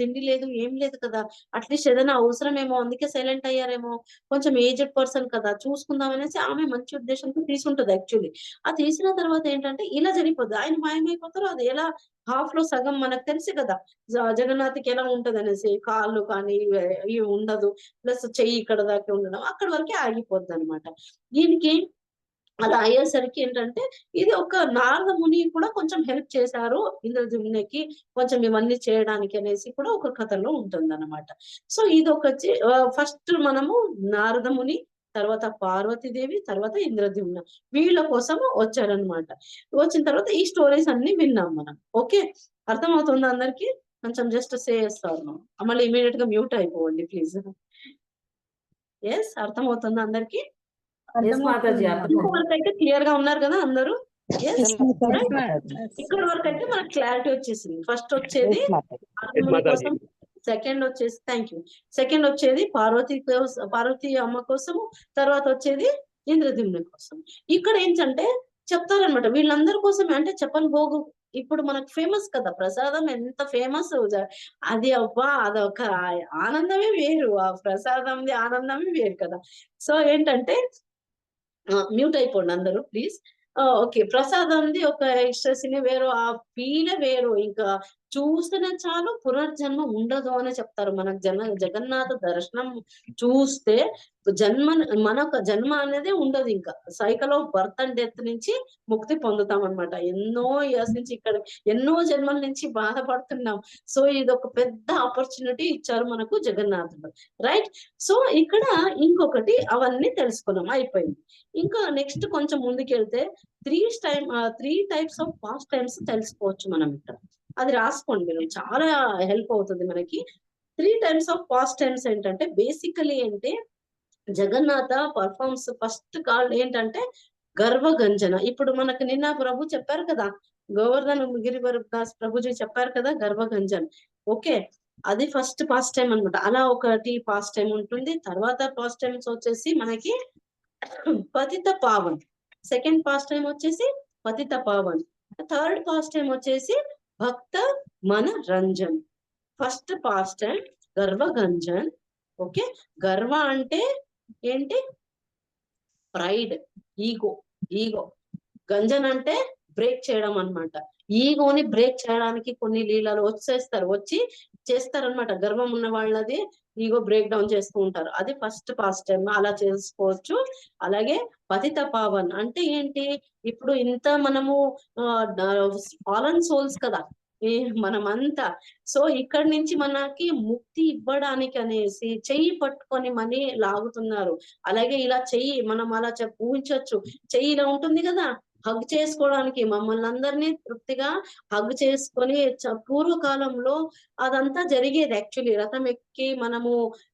తిండి లేదు, ఏం లేదు కదా, అట్లీస్ట్ ఏదైనా అవసరమేమో అందుకే సైలెంట్ అయ్యారేమో, కొంచెం ఏజ్డ్ పర్సన్ కదా చూసుకుందాం అనేసి ఆమె మంచి ఉద్దేశంతో తీసుంటది యాక్చువల్లీ. ఆ తీసిన తర్వాత ఏంటంటే ఇలా జరిగిపోద్ది, ఆయన మాయమైపోతారు. అది ఎలా హాఫ్ లో సగం మనకు తెలుసు కదా జగన్నాథ్కి ఎలా ఉంటది అనేసి, కాళ్ళు కానీ ఇవి ఉండదు, ప్లస్ చెయ్యి ఇక్కడ దాకా ఉండడం, అక్కడ వరకే ఆగిపోద్ది అనమాట. దీనికి అలా అయ్యేసరికి ఏంటంటే, ఇది ఒక నారద ముని కూడా కొంచెం హెల్ప్ చేశారు ఇంద్రద్యుమ్నకి కొంచెం ఇవన్నీ చేయడానికి అనేసి కూడా ఒక కథలో ఉంటుంది అనమాట. సో ఇది ఒక ఫస్ట్ మనము నారద ముని, తర్వాత పార్వతీదేవి, తర్వాత ఇంద్రద్యుమ్న, వీళ్ళ కోసం వచ్చారనమాట. వచ్చిన తర్వాత ఈ స్టోరీస్ అన్ని విన్నాం మనం. ఓకే, అర్థమవుతుందా అందరికి? కొంచెం జస్ట్ సే చేస్తాను, మళ్ళీ ఇమీడియట్ గా మ్యూట్ అయిపోండి ప్లీజ్. ఎస్, అర్థమవుతుందా అందరికి? వరకు అయితే క్లియర్ గా ఉన్నారు కదా అందరూ? ఇక్కడ వరకు అయితే మనకు క్లారిటీ వచ్చేసింది. ఫస్ట్ వచ్చేది కోసం, సెకండ్ వచ్చేసి సెకండ్ వచ్చేది పార్వతీ అమ్మ కోసము, తర్వాత వచ్చేది ఇంద్రద్యుమ్న కోసం. ఇక్కడ ఏంటంటే చెప్తారనమాట. వీళ్ళందరి కోసమే అంటే చెప్పని భోగు ఇప్పుడు మనకు ఫేమస్ కదా ప్రసాదం, ఎంత ఫేమస్. అది అబ్బా అదొక ఆనందమే వేరు. ఆ ప్రసాదంది ఆనందమే వేరు కదా. సో ఏంటంటే మ్యూట్ అయిపోండి అందరూ ప్లీజ్. ఓకే, ప్రసాదంది ఒక ఎక్స్ట్రెస్ని వేరు, ఆ ఫీలే వేరు. ఇంకా చూస్తేనే చాలు పునర్జన్మ ఉండదు అని చెప్తారు. మనకు జగన్నాథ దర్శనం చూస్తే మనకు జన్మ అనేది ఉండదు. ఇంకా cycle of birth and death నుంచి ముక్తి పొందుతాం అనమాట. ఎన్నో ఇయర్స్ నుంచి ఇక్కడ ఎన్నో జన్మల నుంచి బాధపడుతున్నాం. సో ఇది ఒక పెద్ద ఆపర్చునిటీ ఇచ్చారు మనకు జగన్నాథుడు, రైట్. సో ఇక్కడ ఇంకొకటి అవన్నీ తెలుసుకున్నాం, అయిపోయింది. ఇంకా నెక్స్ట్ కొంచెం ముందుకెళ్తే 3 టైప్స్ ఆఫ్ పాస్ట్ టైమ్స్ తెలుసుకోవచ్చు మనం ఇక్కడ. అది రాసుకోండి మీరు, చాలా హెల్ప్ అవుతుంది మనకి. 3 టైప్స్ ఆఫ్ పాస్ట్ టైమ్స్ ఏంటంటే బేసికలీ అంటే జగన్నాథ పర్ఫార్మ్స్ ఫస్ట్ కాల్ ఏంటంటే గర్వగంజన. ఇప్పుడు మనకు నిన్న ప్రభు చెప్పారు కదా, గోవర్ధన్ గిరివరదాస్ ప్రభుజీ చెప్పారు కదా గర్వగంజన్. ఓకే, అది ఫస్ట్ పాస్ట్ టైం అనమాట. అలా ఒకటి పాస్ట్ టైం ఉంటుంది. తర్వాత పాస్ట్ టైమ్స్ వచ్చేసి మనకి పతిత పావన్. సెకండ్ పాస్ట్ టైం వచ్చేసి పతిత పావన్. థర్డ్ పాస్ట్ టైం వచ్చేసి భక్త మన రంజన్. ఫస్ట్ పాస్ట్ టైం గర్వగంజన్. ఓకే, గర్వ అంటే ఏంటి? Pride, ego. గంజన్ అంటే బ్రేక్ చేయడం అన్నమాట. ఈగోని బ్రేక్ చేయడానికి కొన్ని లీలలు వచ్చి చేస్తారనమాట. గర్వం ఉన్న వాళ్ళది ఈగో బ్రేక్ డౌన్ చేస్తూ ఉంటారు. అది ఫస్ట్ పాస్ట్ టైం, అలా చేసుకోవచ్చు. అలాగే పతిత పావన్ అంటే ఏంటి? ఇప్పుడు ఇంత మనము ఫాలన్ సోల్స్ కదా మనమంతా. సో ఇక్కడి నుంచి మనకి ముక్తి ఇవ్వడానికి అనేసి చెయ్యి పట్టుకొని మనీ లాగుతున్నారు. అలాగే ఇలా చెయ్యి మనం అలా ఊహించవచ్చు. చెయ్యి ఇలా ఉంటుంది కదా, హగ్ చేసుకోవడానికి మమ్మల్ని అందరినీ తృప్తిగా హగ్ చేసుకొని పూర్వకాలంలో అదంతా జరిగేది. యాక్చువల్లీ రథం ఎక్కి మనము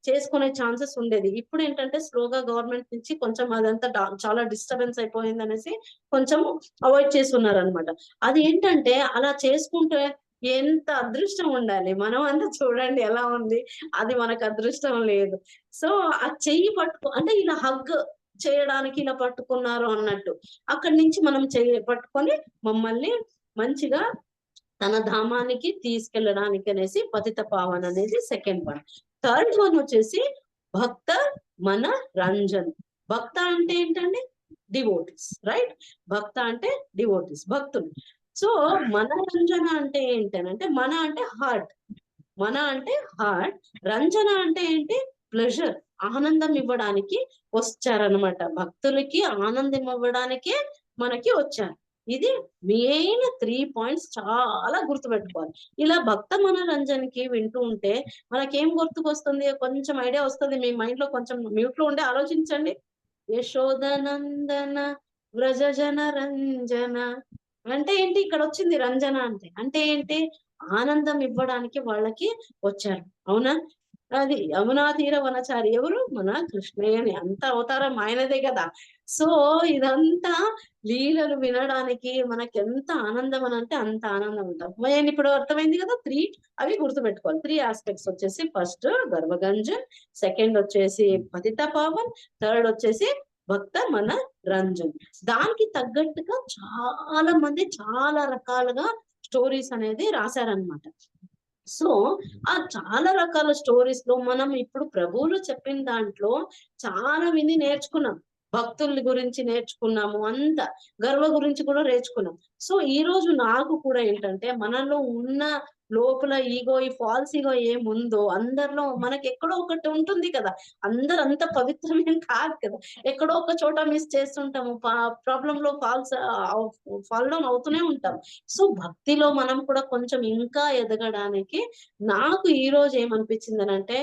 చేసుకునే ఛాన్సెస్ ఉండేది. ఇప్పుడు ఏంటంటే స్లోగా గవర్నమెంట్ నుంచి కొంచెం అదంతా చాలా డిస్టర్బెన్స్ అయిపోయింది అనేసి కొంచెం అవాయిడ్ చేస్తున్నారు అనమాట. అది ఏంటంటే అలా చేసుకుంటే ఎంత అదృష్టం ఉండాలి. మనం అంతా చూడండి ఎలా ఉంది, అది మనకు అదృష్టం లేదు. సో ఆ చెయ్యి అంటే ఇలా హగ్ చేయడానికి ఇలా పట్టుకున్నారు అన్నట్టు. అక్కడి నుంచి మనం పట్టుకొని మమ్మల్ని మంచిగా తన ధామానికి తీసుకెళ్ళడానికి అనేసి పతిత పావన్ అనేది సెకండ్ వన్. థర్డ్ వన్ వచ్చేసి భక్త మన రంజన్. భక్త అంటే ఏంటండి? Devotees, right. భక్త అంటే డివోటీస్, భక్తులు. సో మన రంజన అంటే ఏంటనంటే, మన అంటే హార్ట్, రంజన అంటే ఏంటి? ప్లెజర్, ఆనందం ఇవ్వడానికి వచ్చారనమాట. భక్తులకి ఆనందం ఇవ్వడానికే మనకి వచ్చారు. ఇది మెయిన్ 3 పాయింట్స్ చాలా గుర్తుపెట్టుకోవాలి. ఇలా భక్త మనోరంజన్కి వింటూ ఉంటే మనకేం గుర్తుకొస్తుంది? కొంచెం ఐడియా వస్తుంది. మీ మైండ్ లో కొంచెం మ్యూట్ లో ఉండే ఆలోచించండి. యశోదనందన వ్రజజన రంజన అంటే ఏంటి? ఇక్కడ వచ్చింది రంజన అంటే ఏంటి? ఆనందం ఇవ్వడానికి వాళ్ళకి వచ్చారు. అవునా? అది యమునా తీర వనచారి ఎవరు? మన కృష్ణయ్యని. అంత అవతారం ఆయనదే కదా. సో ఇదంతా లీలలు వినడానికి మనకి ఎంత ఆనందం అని అంటే అంత ఆనందం ఉంటాం. నేను ఇప్పుడు అర్థమైంది కదా. 3 అవి గుర్తుపెట్టుకోవాలి. 3 ఆస్పెక్ట్స్ వచ్చేసి ఫస్ట్ గర్వగంజన్, సెకండ్ వచ్చేసి పతిత పావన్, థర్డ్ వచ్చేసి భక్త మన రంజన్. దానికి తగ్గట్టుగా చాలా మంది చాలా రకాలుగా స్టోరీస్ అనేది రాశారనమాట. సో ఆ చాలా రకాల స్టోరీస్ లో మనం ఇప్పుడు ప్రభువులు చెప్పిన దాంట్లో చాలా విని నేర్చుకున్నాం. భక్తుల గురించి నేర్చుకున్నాము, అంత గర్వ గురించి కూడా నేర్చుకున్నాం. సో ఈ రోజు నాకు కూడా ఏంటంటే మనలో ఉన్న లోపల ఈగో, ఈ ఫాల్స్ ఈగో ఏముందో అందరిలో మనకి ఎక్కడో ఒకటి ఉంటుంది కదా. అందరు అంత పవిత్రమేం కాదు కదా. ఎక్కడో ఒక చోట మిస్ చేస్తుంటాము, ప్రాబ్లం లో ఫాల్ డౌన్ అవుతూనే ఉంటాం. సో భక్తిలో మనం కూడా కొంచెం ఇంకా ఎదగడానికి నాకు ఈ రోజు ఏమనిపించింది అంటే,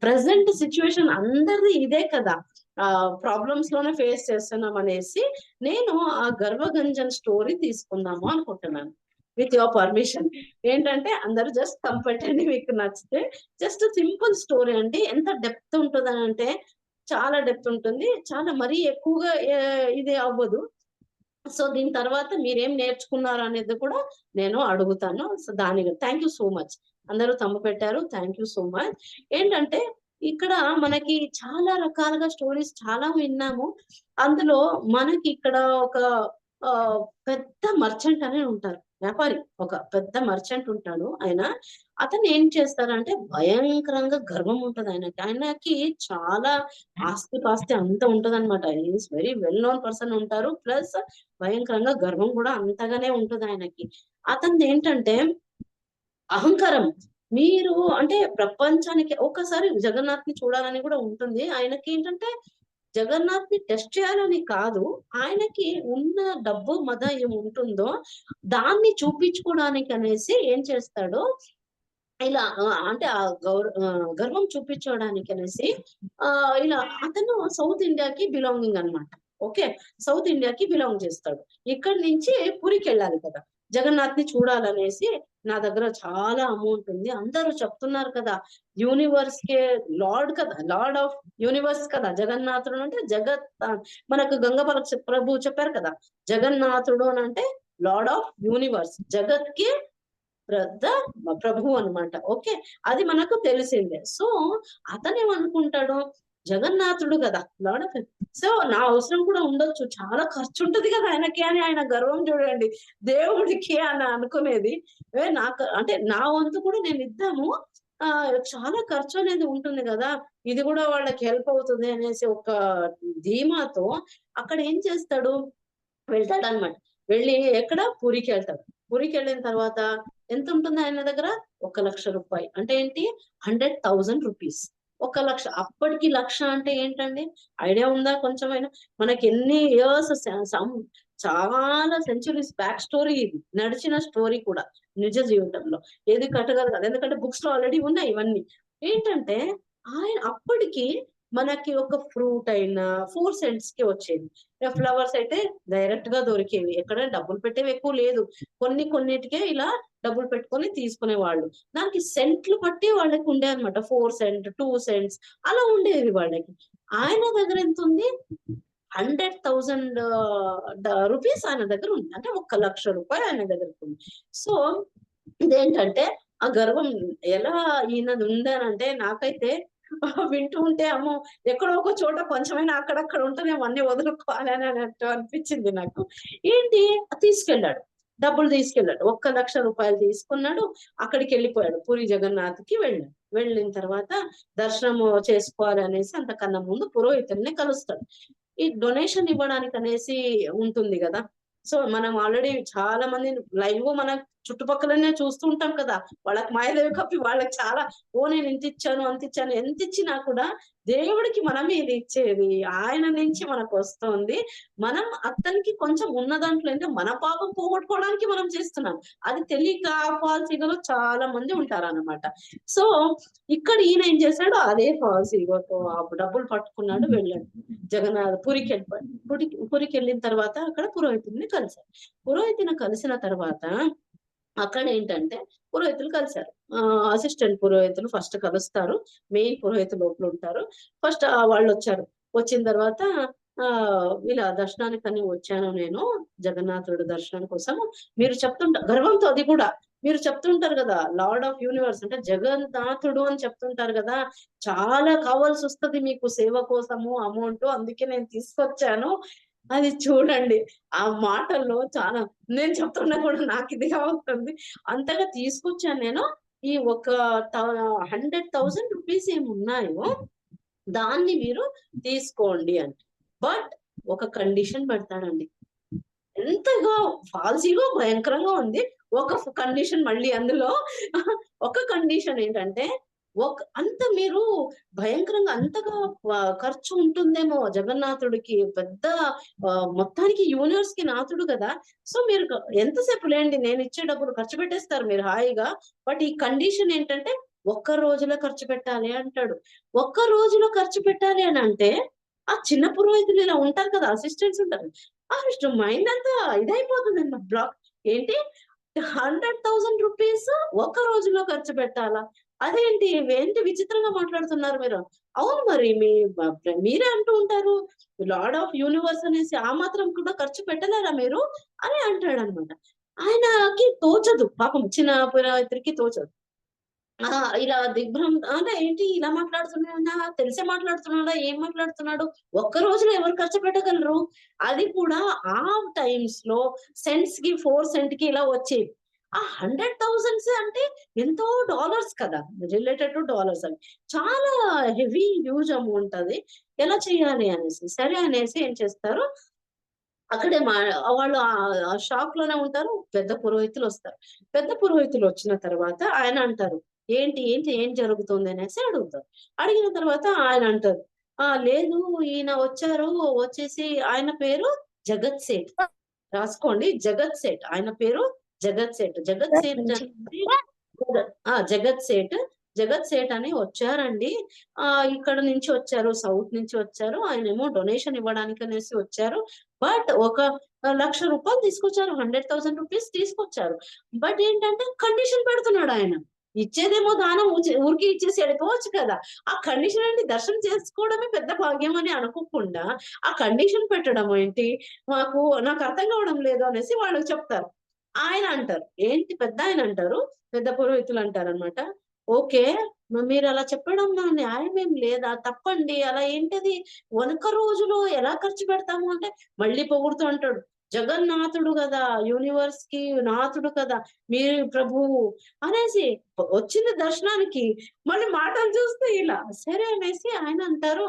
ప్రెసెంట్ సిచ్యువేషన్ అందరిది ఇదే కదా, ప్రాబ్లమ్స్ లోనే ఫేస్ చేస్తున్నాం అనేసి నేను ఆ గర్వగంజన్ స్టోరీ తీసుకుందాము అనుకుంటున్నాను. With your permission. ఏంటంటే అందరూ జస్ట్ కంపల్టండి, మీకు నచ్చితే. జస్ట్ సింపుల్ స్టోరీ అండి. ఎంత డెప్త్ ఉంటుంది అంటే చాలా డెప్త్ ఉంటుంది, చాలా మరీ ఎక్కువగా ఇది అవ్వదు. సో దీని తర్వాత మీరేం నేర్చుకున్నారు అనేది కూడా నేను అడుగుతాను. సో దానికి థ్యాంక్ యూ సో మచ్. అందరూ తమ్ము పెట్టారు, థ్యాంక్ యూ సో మచ్. ఏంటంటే ఇక్కడ మనకి చాలా రకాలుగా స్టోరీస్ చాలా విన్నాము. అందులో మనకి ఇక్కడ ఒక పెద్ద మర్చెంట్ అనే ఉంటారు, వ్యాపారి, ఒక పెద్ద మర్చెంట్ ఉంటాడు ఆయన. అతను ఏం చేస్తారంటే భయంకరంగా గర్వం ఉంటది ఆయనకి. ఆయనకి చాలా ఆస్తి అంతా ఉంటది అనమాట. Is very well known person ఉంటారు. ప్లస్ భయంకరంగా గర్వం కూడా అంతగానే ఉంటది ఆయనకి. అతనిది ఏంటంటే అహంకారం. మీరు అంటే ప్రపంచానికి ఒకసారి జగన్నాథ్ ని చూడాలని కూడా ఉంటుంది ఆయనకి. ఏంటంటే జగన్నాథ్ ని టెస్ట్ చేయాలని కాదు, ఆయనకి ఉన్న డబ్బు మద ఏమి ఉంటుందో దాన్ని చూపించుకోవడానికి అనేసి ఏం చేస్తాడు, ఇలా అంటే గర్వం చూపించడానికి అనేసి ఇలా అతను సౌత్ ఇండియాకి బిలాంగింగ్ అన్నమాట. ఓకే, సౌత్ ఇండియాకి బిలాంగ్ చేస్తాడు. ఇక్కడి నుంచి పూరికి వెళ్ళాలి కదా జగన్నాథ్ ని చూడాలనేసి. నా దగ్గర చాలా అమౌంట్ ఉంది, అందరూ చెప్తున్నారు కదా, యూనివర్స్ కే లార్డ్ కదా, లార్డ్ ఆఫ్ యూనివర్స్ కదా జగన్నాథుడు అంటే. మనకు గంగపల ప్రభు చెప్పారు కదా, జగన్నాథుడు అని అంటే లార్డ్ ఆఫ్ యూనివర్స్, జగత్ కి పెద్ద ప్రభు అన్నమాట. ఓకే, అది మనకు తెలిసిందే. సో అతనేమనుకుంటాడు, జగన్నాథుడు కదా లార్డ్ ఆఫ్, సో నా అవసరం కూడా ఉండొచ్చు, చాలా ఖర్చు ఉంటది కదా ఆయనకి అని ఆయన గర్వం చూడండి. దేవుడికి అని అనుకునేది నాకు అంటే నా వంతు కూడా నేను ఇద్దాము, చాలా ఖర్చు అనేది ఉంటుంది కదా, ఇది కూడా వాళ్ళకి హెల్ప్ అవుతుంది అనేసి ఒక ధీమాతో అక్కడ ఏం చేస్తాడు, వెళ్తాడు అనమాట. వెళ్ళి ఎక్కడ పూరికి వెళ్తాడు. పూరికి వెళ్ళిన తర్వాత ఎంత ఉంటుంది ఆయన దగ్గర, 1,00,000 రూపాయలు. అంటే ఏంటి, 100,000 రూపీస్. 1,00,000. అప్పటికి 1,00,000 అంటే ఏంటండి, ఐడియా ఉందా కొంచెమైనా? మనకి ఎన్ని ఇయర్స్, చాలా సెంచురీస్ బ్యాక్ స్టోరీ ఇది, నడిచిన స్టోరీ కూడా నిజ జీవితంలో. ఏది కట్టగలదు కదా, ఎందుకంటే బుక్స్ లో ఆల్రెడీ ఉన్నాయి ఇవన్నీ. ఏంటంటే ఆయన అప్పటికి మనకి ఒక ఫ్రూట్ అయినా 4 cents కి వచ్చేది. ఫ్లవర్స్ అయితే డైరెక్ట్ గా దొరికేవి, ఎక్కడ డబ్బులు పెట్టేవి ఎక్కువ లేదు. కొన్నిటికే ఇలా డబ్బులు పెట్టుకొని తీసుకునేవాళ్ళు. దానికి సెంట్లు బట్టి వాళ్ళకి ఉండే అనమాట. 4 cents, 2 cents అలా ఉండేది వాళ్ళకి. ఆయన దగ్గర ఎంత ఉంది, 100,000 రూపీస్ ఆయన దగ్గర ఉంది. అంటే 1,00,000 రూపాయలు ఆయన దగ్గర ఉంది. సో ఇదేంటంటే ఆ గర్వం ఎలా ఈయనది ఉందనంటే, నాకైతే వింటూ ఉంటే అమ్మో ఎక్కడో ఒక చోట కొంచెమైనా అక్కడక్కడ ఉంటేనేమో అన్ని వదులుకోవాలి అని అన్నట్టు అనిపించింది నాకు. ఏంటి, తీసుకెళ్ళాడు, డబ్బులు తీసుకెళ్ళాడు, 1,00,000 రూపాయలు తీసుకున్నాడు. అక్కడికి వెళ్ళిపోయాడు, పూరి జగన్నాథ్ కి వెళ్ళాడు. వెళ్ళిన తర్వాత దర్శనం చేసుకోవాలి అనేసి అంతకన్నా ముందు పురోహితుల్ని కలుస్తాడు. ఈ డొనేషన్ ఇవ్వడానికి అనేసి ఉంటుంది కదా. సో మనం ఆల్రెడీ చాలా మంది లైవ్ మన చుట్టుపక్కలనే చూస్తూ ఉంటాం కదా, వాళ్ళకి మాయదేవి కప్పి వాళ్ళకి చాలా, నేను ఇంత ఇచ్చాను అంత ఇచ్చాను, ఎంత ఇచ్చినా కూడా దేవుడికి మనమే ఇది ఇచ్చేది, ఆయన నుంచి మనకు వస్తుంది. మనం అతనికి కొంచెం ఉన్న దాంట్లో అంటే మన పాపం పోగొట్టుకోవడానికి మనం చేస్తున్నాం, అది తెలియక ఫాల్స్ ఈగలో చాలా మంది ఉంటారన్నమాట. సో ఇక్కడ ఈయన ఏం చేశాడు, అదే ఫాల్స్ ఈగోతో డబ్బులు పట్టుకున్నాడు, వెళ్ళాడు జగన్నాథ్ పూరికి వెళ్ళిపోయాడు. పూరికి వెళ్ళిన తర్వాత అక్కడ పురోహితుడిని కలిశారు. పురోహితుని కలిసిన తర్వాత అక్కడ ఏంటంటే పురోహితులు కలిశారు. అసిస్టెంట్ పురోహితులు ఫస్ట్ కలుస్తారు, మెయిన్ పురోహితులు లోపల ఉంటారు. ఫస్ట్ వాళ్ళు వచ్చారు. వచ్చిన తర్వాత ఇలా దర్శనానికని వచ్చాను నేను, జగన్నాథుడు దర్శనం కోసం. మీరు చెప్తుంటారు గర్వంతో, అది కూడా మీరు చెప్తుంటారు కదా, లార్డ్ ఆఫ్ యూనివర్స్ అంటే జగన్నాథుడు అని చెప్తుంటారు కదా, చాలా కావాల్సి వస్తుంది మీకు సేవ కోసము అమౌంట్, అందుకే నేను తీసుకొచ్చాను. అది చూడండి, ఆ మాటల్లో చాలా నేను చెప్తున్నా కూడా నాకు ఇదిగా ఉంటుంది. అంతగా తీసుకొచ్చాను నేను. ఈ 100,000 రూపీస్ ఏమున్నాయో దాన్ని మీరు తీసుకోండి అని. బట్ ఒక కండిషన్ పెడతాడండి. ఎంతగా ఫాల్సీగా భయంకరంగా ఉంది. ఒక కండిషన్ మళ్ళీ అందులో ఒక కండిషన్ ఏంటంటే, అంత మీరు భయంకరంగా అంతగా ఖర్చు ఉంటుందేమో జగన్నాథుడికి, పెద్ద మొత్తానికి యూనివర్స్ కి నాథుడు కదా. సో మీరు ఎంతసేపు లేండి, నేను ఇచ్చే డబ్బులు ఖర్చు పెట్టేస్తారు మీరు హాయిగా. బట్ ఈ కండిషన్ ఏంటంటే 1 రోజులో ఖర్చు పెట్టాలి అంటాడు. 1 రోజులో ఖర్చు పెట్టాలి అని అంటే, ఆ చిన్న పురోహితులు ఇలా ఉంటారు కదా, అసిస్టెంట్స్ ఉంటారు, మైండ్ అంతా ఇదైపోతుంది అన్నమాట, బ్లాక్. ఏంటి 100,000 రూపీస్ 1 రోజులో ఖర్చు పెట్టాలా, అదేంటి ఏంటి విచిత్రంగా మాట్లాడుతున్నారు మీరు. అవును మరి మీరే అంటూ ఉంటారు లార్డ్ ఆఫ్ యూనివర్స్ అనేసి, ఆ మాత్రం కూడా ఖర్చు పెట్టలేరా మీరు అని అంటాడు అనమాట. ఆయనకి తోచదు, పాపం చిన్న పురోహితుడికి తోచదు. ఇలా దిగ్భ్రమ అంటే ఏంటి ఇలా మాట్లాడుతున్నాడా, తెలిసే మాట్లాడుతున్నాడా, ఏం మాట్లాడుతున్నాడు, ఒక్క రోజులో ఎవరు ఖర్చు పెట్టగలరు? అది కూడా ఆ టైమ్స్ లో సెంట్స్ కి 4 సెంట్ కి ఇలా వచ్చేవి. ఆ 100,000 అంటే ఎంతో డాలర్స్ కదా, రిలేటెడ్ టు డాలర్స్ అవి చాలా హెవీ హ్యూజ్ అమౌంట్. అది ఎలా చేయాలి అనేసి సరే అనేసి ఏం చేస్తారు, అక్కడే వాళ్ళు ఆ షాక్ లోనే ఉంటారు. పెద్ద పురోహితులు వస్తారు. పెద్ద పురోహితులు వచ్చిన తర్వాత ఆయన అంటారు, ఏంటి ఏంటి ఏం జరుగుతుంది అనేసి అడుగుతారు. అడిగిన తర్వాత ఆయన అంటారు, లేదు ఈయన వచ్చారు, వచ్చేసి ఆయన పేరు జగత్ సేఠ్, రాసుకోండి జగత్ సేఠ్, ఆయన పేరు జగత్ సేఠ్. జగత్ సేఠ్ జగత్ సేఠ్ జగత్ సేఠ్ అని వచ్చారండి. ఇక్కడ నుంచి వచ్చారు, సౌత్ నుంచి వచ్చారు. ఆయనేమో డొనేషన్ ఇవ్వడానికి అనేసి వచ్చారు. బట్ ఒక ₹1,00,000 తీసుకొచ్చారు, 100,000 రూపీస్ తీసుకొచ్చారు. బట్ ఏంటంటే కండిషన్ పెడుతున్నాడు ఆయన. ఇచ్చేదేమో దానం ఊరికి ఇచ్చేసి వెళ్ళిపోవచ్చు కదా. ఆ కండిషన్ ఏంటి, దర్శనం చేసుకోవడమే పెద్ద భాగ్యం అని అనుకోకుండా ఆ కండిషన్ పెట్టడం ఏంటి, నాకు అర్థం కావడం లేదు అనేసి వాళ్ళకి చెప్తారు. ఆయన అంటారు, ఏంటి పెద్ద ఆయన అంటారు, పెద్ద పురోహితులు అంటారనమాట, ఓకే మీరు అలా చెప్పడం న్యాయం ఏం లేదా, తప్పండి, అలా ఏంటది, వనక రోజులో ఎలా ఖర్చు పెడతాము అంటే మళ్ళీ పొగుడుతూ అంటాడు, జగన్నాథుడు కదా, యూనివర్స్ కి నాథుడు కదా మీరు ప్రభువు అనేసి వచ్చింది దర్శనానికి. మళ్ళీ మాటలు చూస్తే ఇలా సరే అనేసి ఆయన అంటారు,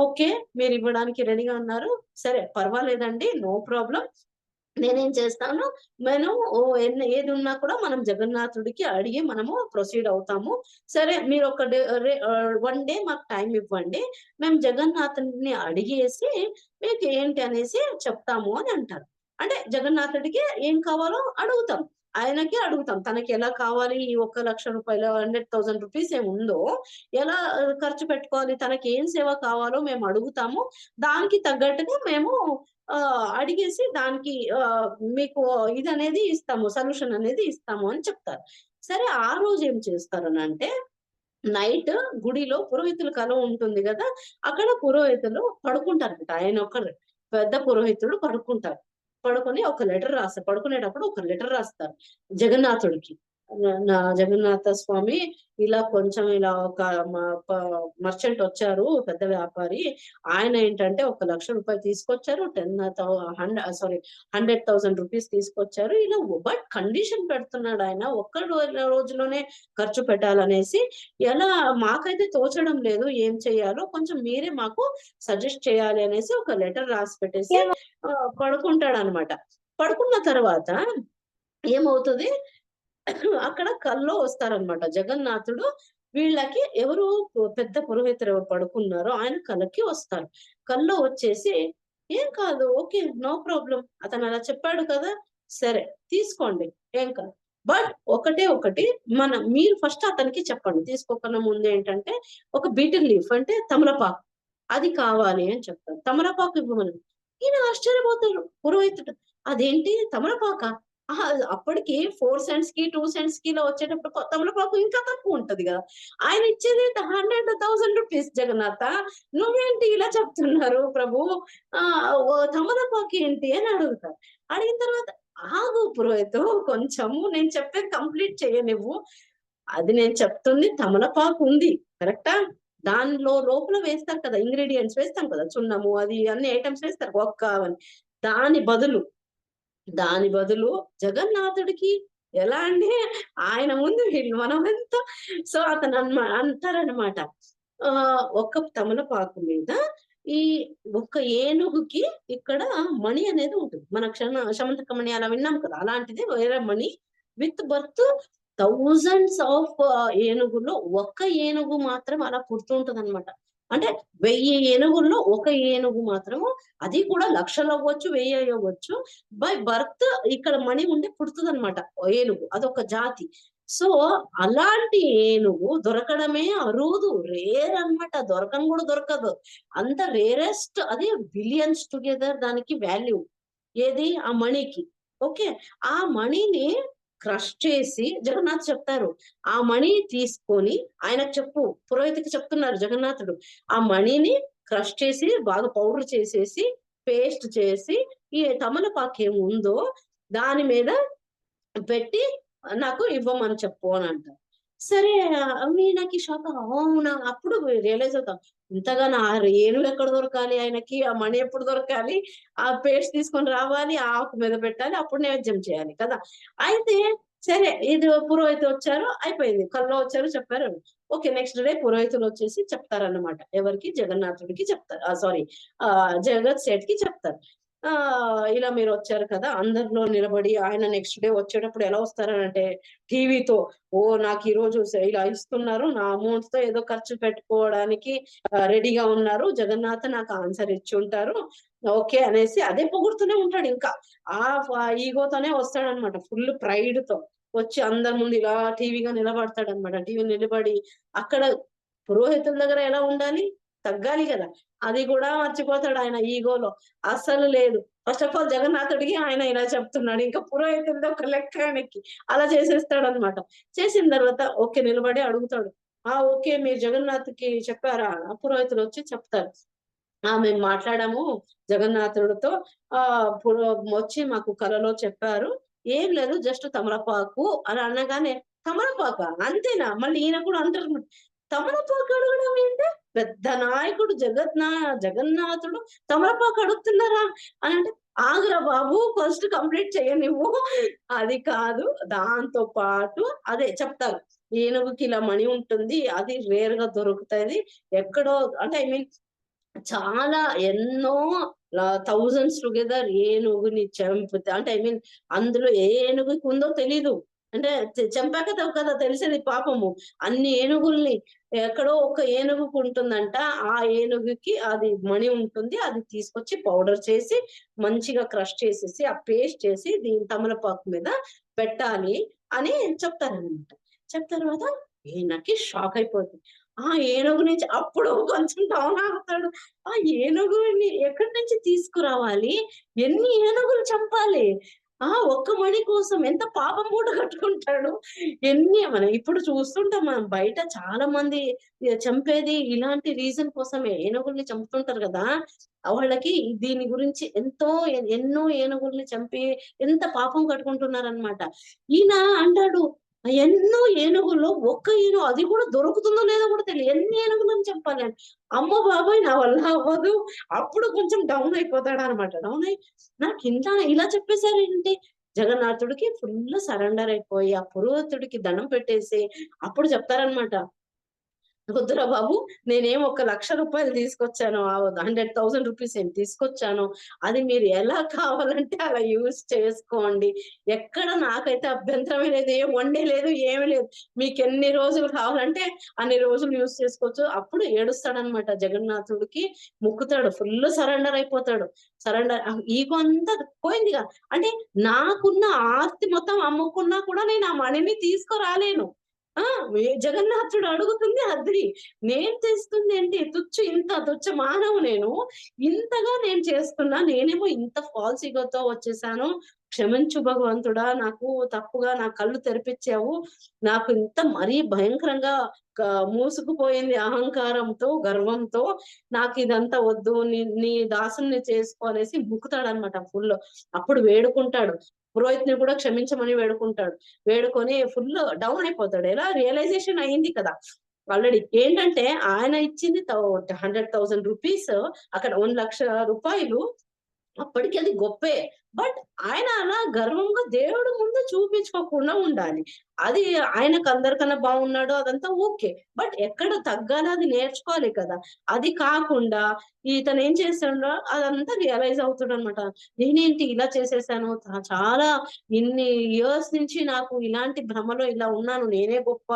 ఓకే మీరు ఇవ్వడానికి రెడీగా ఉన్నారు, సరే పర్వాలేదండి, నో ప్రాబ్లం, నేనేం చేస్తాను, మనం ఏది ఉన్నా కూడా మనం జగన్నాథుడికి అడిగి మనము ప్రొసీడ్ అవుతాము. సరే మీరు ఒక 1 డే మాకు టైం ఇవ్వండి, మేము జగన్నాథుడిని అడిగేసి మీకు ఏంటి అనేసి చెప్తాము అని అంటారు. అంటే జగన్నాథుడికి ఏం కావాలో అడుగుతాం, ఆయనకి అడుగుతాం, తనకి ఎలా కావాలి, ఈ ₹1,00,000 100,000 రూపీస్ ఏముందో ఎలా ఖర్చు పెట్టుకోవాలి, తనకి ఏం సేవ కావాలో మేము అడుగుతాము. దానికి తగ్గట్టుగా మేము అడిగేసి దానికి మీకు ఇది అనేది ఇస్తాము, సొల్యూషన్ అనేది ఇస్తాము అని చెప్తారు. సరే ఆ రోజు ఏం చేస్తారనంటే, నైట్ గుడిలో పురోహితుల కలం ఉంటుంది కదా, అక్కడ పురోహితులు పడుకుంటారట. ఆయన ఒక పెద్ద పురోహితుడు పడుకుంటారు. పడుకొని ఒక లెటర్ రాస్తారు. పడుకునేటప్పుడు ఒక లెటర్ రాస్తారు జగన్నాథుడికి. నా జగన్నాథ స్వామి ఇలా కొంచెం ఇలా ఒక మర్చెంట్ వచ్చారు, పెద్ద వ్యాపారి, ఆయన ఏంటంటే ₹1,00,000 తీసుకొచ్చారు, 100,000 రూపీస్ తీసుకొచ్చారు ఇలా. బట్ కండిషన్ పెడుతున్నాడు ఆయన, ఒక్క రోజులోనే ఖర్చు పెట్టాలనేసి. ఎలా మాకైతే తోచడం లేదు, ఏం చేయాలో కొంచెం మీరే మాకు సజెస్ట్ చేయాలి అనేసి ఒక లెటర్ రాసి పెట్టేసి పడుకుంటాడు అనమాట. పడుకున్న తర్వాత ఏమవుతుంది, అక్కడ కల్లో వస్తారనమాట జగన్నాథుడు. వీళ్ళకి ఎవరు పెద్ద పురోహితుడు ఎవరు పడుకున్నారో ఆయన కలకి వస్తారు. కల్లో వచ్చేసి, ఏం కాదు, ఓకే నో ప్రాబ్లం, అతను అలా చెప్పాడు కదా, సరే తీసుకోండి, ఏం కాదు. బట్ ఒకటి మీరు ఫస్ట్ అతనికి చెప్పండి, తీసుకోకుండా ముందు ఏంటంటే ఒక బీటిల్ లీఫ్ అంటే తమలపాకు అది కావాలి అని చెప్తారు. తమలపాకు ఇవ్వమని ఈయన ఆశ్చర్యపోతారు పురోహితుడు, అదేంటి తమలపాక, అప్పటికి 4 సెంట్స్ కి 2 సెంట్స్ కి ఇలా వచ్చేటప్పుడు తమలపాకు ఇంకా తక్కువ ఉంటది కదా, ఆయన ఇచ్చేది 100,000 రూపీస్. జగన్నాథ నువ్వేంటి ఇలా చెప్తున్నారు ప్రభు, తమలపాకు ఏంటి అని అడుగుతారు. అడిగిన తర్వాత, ఆగు పురోహితు, కొంచెము నేను చెప్పేది కంప్లీట్ చేయనివ్వు, అది నేను చెప్తుంది తమలపాకు ఉంది కరెక్టా, దానిలో లోపల వేస్తారు కదా ఇంగ్రీడియంట్స్, వేస్తాం కదా చున్నము అది అన్ని ఐటమ్స్ వేస్తారు ఒక్క అని. దాని బదులు జగన్నాథుడికి ఎలా అంటే ఆయన ముందు మనం ఎంత, సో అతను అంటారనమాట, ఒక తమలపాకు మీద ఈ ఒక ఏనుగుకి ఇక్కడ మణి అనేది ఉంటుంది, మన శమంతక మణి అలా విన్నాం కదా, అలాంటిది వేరే మణి విత్ బర్త్. థౌజండ్స్ ఆఫ్ ఏనుగుల్లో ఒక్క ఏనుగు మాత్రం అలా పుడుతుంటది అనమాట. అంటే 1000 ఏనుగుల్లో ఒక ఏనుగు మాత్రము, అది కూడా లక్షలు అవ్వచ్చు, 1000 అవ్వచ్చు, బై బర్త్ ఇక్కడ మణి ఉండి పుడుతుంది అనమాట ఏనుగు, అదొక జాతి. సో అలాంటి ఏనుగు దొరకడమే అరుదు, రేర్ అన్నమాట, దొరకడం కూడా దొరకదు, అంత రేరెస్ట్. అది బిలియన్స్ టుగెదర్ దానికి వాల్యూ, ఏది ఆ మణికి. ఓకే, ఆ మణిని క్రష్ చేసి జగన్నాథ్ చెప్తారు, ఆ మణి తీసుకొని ఆయనకు చెప్పు, పురోహితుకి చెప్తున్నారు జగన్నాథుడు, ఆ మణిని క్రష్ చేసి బాగా పౌడర్ చేసేసి పేస్ట్ చేసి ఈ తమలపాకు ఏముందో దాని మీద పెట్టి నాకు ఇవ్వమని చెప్పు అని అంటారు. సరే వీళ్ళకి షాక్ అవునా, అప్పుడు రియలైజ్ అవుతాం ఇంతగా నా ఏనుగు ఎక్కడ దొరకాలి, ఆయనకి ఆ మణి ఎప్పుడు దొరకాలి, ఆ పేస్ట్ తీసుకొని రావాలి, ఆ ఆకు మీద పెట్టాలి, అప్పుడు నైవేద్యం చేయాలి కదా. అయితే సరే ఇది పురోహితులు వచ్చారు, అయిపోయింది, కల్లో వచ్చారు చెప్పారు. ఓకే, నెక్స్ట్ డే పురోహితులు వచ్చేసి చెప్తారన్నమాట, ఎవరికి, జగన్నాథుడికి చెప్తారు, సారీ జగత్ సేట్ కి చెప్తారు. ఇలా మీరు వచ్చారు కదా, అందరిలో నిలబడి ఆయన నెక్స్ట్ డే వచ్చేటప్పుడు ఎలా వస్తారనంటే టీవీతో, ఓ నాకు ఈ రోజు ఇలా ఇస్తున్నారు, నా అమౌంట్ తో ఏదో ఖర్చు పెట్టుకోవడానికి రెడీగా ఉన్నారు, జగన్నాథ్ నాకు ఆన్సర్ ఇచ్చి ఉంటారు, ఓకే అనేసి అదే పొగుడుతూనే ఉంటాడు. ఇంకా ఈగోతోనే వస్తాడనమాట, ఫుల్ ప్రైడ్ తో వచ్చి అందరి ముందు ఇలా టీవీగా నిలబడతాడు అనమాట. టీవీ నిలబడి అక్కడ పురోహితుల దగ్గర ఎలా ఉండాలి, తగ్గాలి కదా, అది కూడా మర్చిపోతాడు ఆయన ఈగోలో. అస్సలు లేదు. ఫస్ట్ ఆఫ్ ఆల్ జగన్నాథుడికి ఆయన ఇలా చెప్తున్నాడు, ఇంకా పురోహితుడితో ఒక లెక్క ఆయనకి అలా చేసేస్తాడు అనమాట. చేసిన తర్వాత ఓకే నిలబడి అడుగుతాడు, ఓకే మీరు జగన్నాథ్ కి చెప్పారా? పురోహితులు వచ్చి చెప్తారు, మేము మాట్లాడాము జగన్నాథుడితో, వచ్చి మాకు కలలో చెప్పారు, ఏం లేదు జస్ట్ తమలపాకు అని అనగానే, తమలపాక అంతేనా? మళ్ళీ ఈయన కూడా అంటారు, తమలపాకు అడగడం ఏంటి, పెద్ద నాయకుడు జగన్నాథుడు తమలపాకు అడుగుతున్నారా అని అంటే, ఆగురా బాబు ఫస్ట్ కంప్లీట్ చేయనివ్వు, అది కాదు, దాంతో పాటు అదే చెప్తారు, ఏనుగుకి ఇలా మణి ఉంటుంది, అది రేర్ గా దొరుకుతుంది ఎక్కడో, అంటే ఐ మీన్ చాలా ఎన్నో థౌజండ్స్ టుగెదర్ ఏనుగుని చంపితే, అంటే ఐ మీన్ అందులో ఏ ఏనుగుకి ఉందో తెలీదు, అంటే చంపాక కదా తెలిసేది పాపము. అన్ని ఏనుగుల్ని ఎక్కడో ఒక ఏనుగుకు ఉంటుందంట, ఆ ఏనుగుకి అది మణి ఉంటుంది, అది తీసుకొచ్చి పౌడర్ చేసి మంచిగా క్రష్ చేసేసి ఆ పేస్ట్ చేసి దీని తమలపాకు మీద పెట్టాలి అని చెప్తారనమాట. చెప్తారు కదా, ఈయనకి షాక్ అయిపోతుంది. ఆ ఏనుగు నుంచి అప్పుడు కొంచెం డౌన్ అవుతాడు. ఆ ఏనుగుని ఎక్కడి నుంచి తీసుకురావాలి, ఎన్ని ఏనుగులు చంపాలి, ఒక్క మణి కోసం ఎంత పాపం మూట కట్టుకుంటాడు. మనం ఇప్పుడు చూస్తుంటాం, మనం బయట చాలా మంది చంపేది ఇలాంటి రీజన్ కోసమే, ఏనుగుల్ని చంపుతుంటారు కదా. వాళ్ళకి దీని గురించి ఎన్నో ఏనుగుల్ని చంపి ఎంత పాపం కట్టుకుంటున్నారనమాట. ఈయన అంటాడు, ఎన్నో ఏనుగుల్లో ఒక్క ఏనుగు, అది కూడా దొరుకుతుందో లేదో కూడా తెలియదు, ఎన్ని ఏనుగులను చంపాలి అని. అమ్మ బాబాయ్ నా వల్ల అవ్వదు. అప్పుడు కొంచెం డౌన్ అయిపోతాడు అనమాట. డౌన్ అయ్యి నాకు ఇంత ఇలా చెప్పేశారు ఏంటి, జగన్నాథుడికి ఫుల్ సరెండర్ అయిపోయి ఆ పురోహితుడికి దండం పెట్టేసి అప్పుడు చెప్తారనమాట, వద్దురా బాబు, నేనేం ₹1,00,000 తీసుకొచ్చాను, 100,000 రూపీస్ ఏం తీసుకొచ్చాను, అది మీరు ఎలా కావాలంటే అలా యూజ్ చేసుకోండి, ఎక్కడ నాకైతే అభ్యంతరమే లేదు, ఏం వండే లేదు, ఏమి లేదు, మీకు ఎన్ని రోజులు కావాలంటే అన్ని రోజులు యూజ్ చేసుకోవచ్చు. అప్పుడు ఏడుస్తాడనమాట, జగన్నాథుడికి ముక్కుతాడు, ఫుల్ సరెండర్ అయిపోతాడు. సరెండర్ ఈగో అంతా పోయిందిగా, అంటే నాకున్న ఆస్తి మొత్తం అమ్ముకున్నా కూడా నేను ఆ మణిని తీసుకురాలేను. జగన్నాథుడు అడుగుతుంది అద్రి, నేను తెస్తుంది ఏంటి, ఇంత తుచ్చ మానవు నేను, ఇంతగా నేను చేస్తున్నా, నేనేమో ఇంత ఫాల్స్ ఈగోతో వచ్చేసాను, క్షమించు భగవంతుడా, నాకు తప్పుగా నా కళ్ళు తెరిపించావు, నాకు ఇంత మరీ భయంకరంగా మూసుకుపోయింది అహంకారంతో, గర్వంతో, నాకు ఇదంతా వద్దు, నీ దాసుని చేసుకో అనేసి ముక్కుతాడనమాట ఫుల్. అప్పుడు వేడుకుంటాడు, పురోహితుని కూడా క్షమించమని వేడుకుంటాడు. వేడుకొని ఫుల్ డౌన్ అయిపోతాడు. ఎలా రియలైజేషన్ అయింది కదా ఆల్రెడీ. ఏంటంటే ఆయన ఇచ్చింది 100,000 రూపీస్, అక్కడ 1,00,000 రూపాయలు, అప్పటికి అది గొప్పే. బట్ ఆయన అలా గర్వంగా దేవుడు ముందు చూపించుకోకుండా ఉండాలి. అది ఆయనకు అందరికన్నా బాగున్నాడు, అదంతా ఓకే. బట్ ఎక్కడ తగ్గాలో అది నేర్చుకోవాలి కదా. అది కాకుండా ఇతను ఏం చేస్తాడో అదంతా రియలైజ్ అవుతాడు అనమాట. నేనేంటి ఇలా చేసేసాను, చాలా ఇన్ని ఇయర్స్ నుంచి నాకు ఇలాంటి భ్రమలో ఇలా ఉన్నాను, నేనే గొప్ప,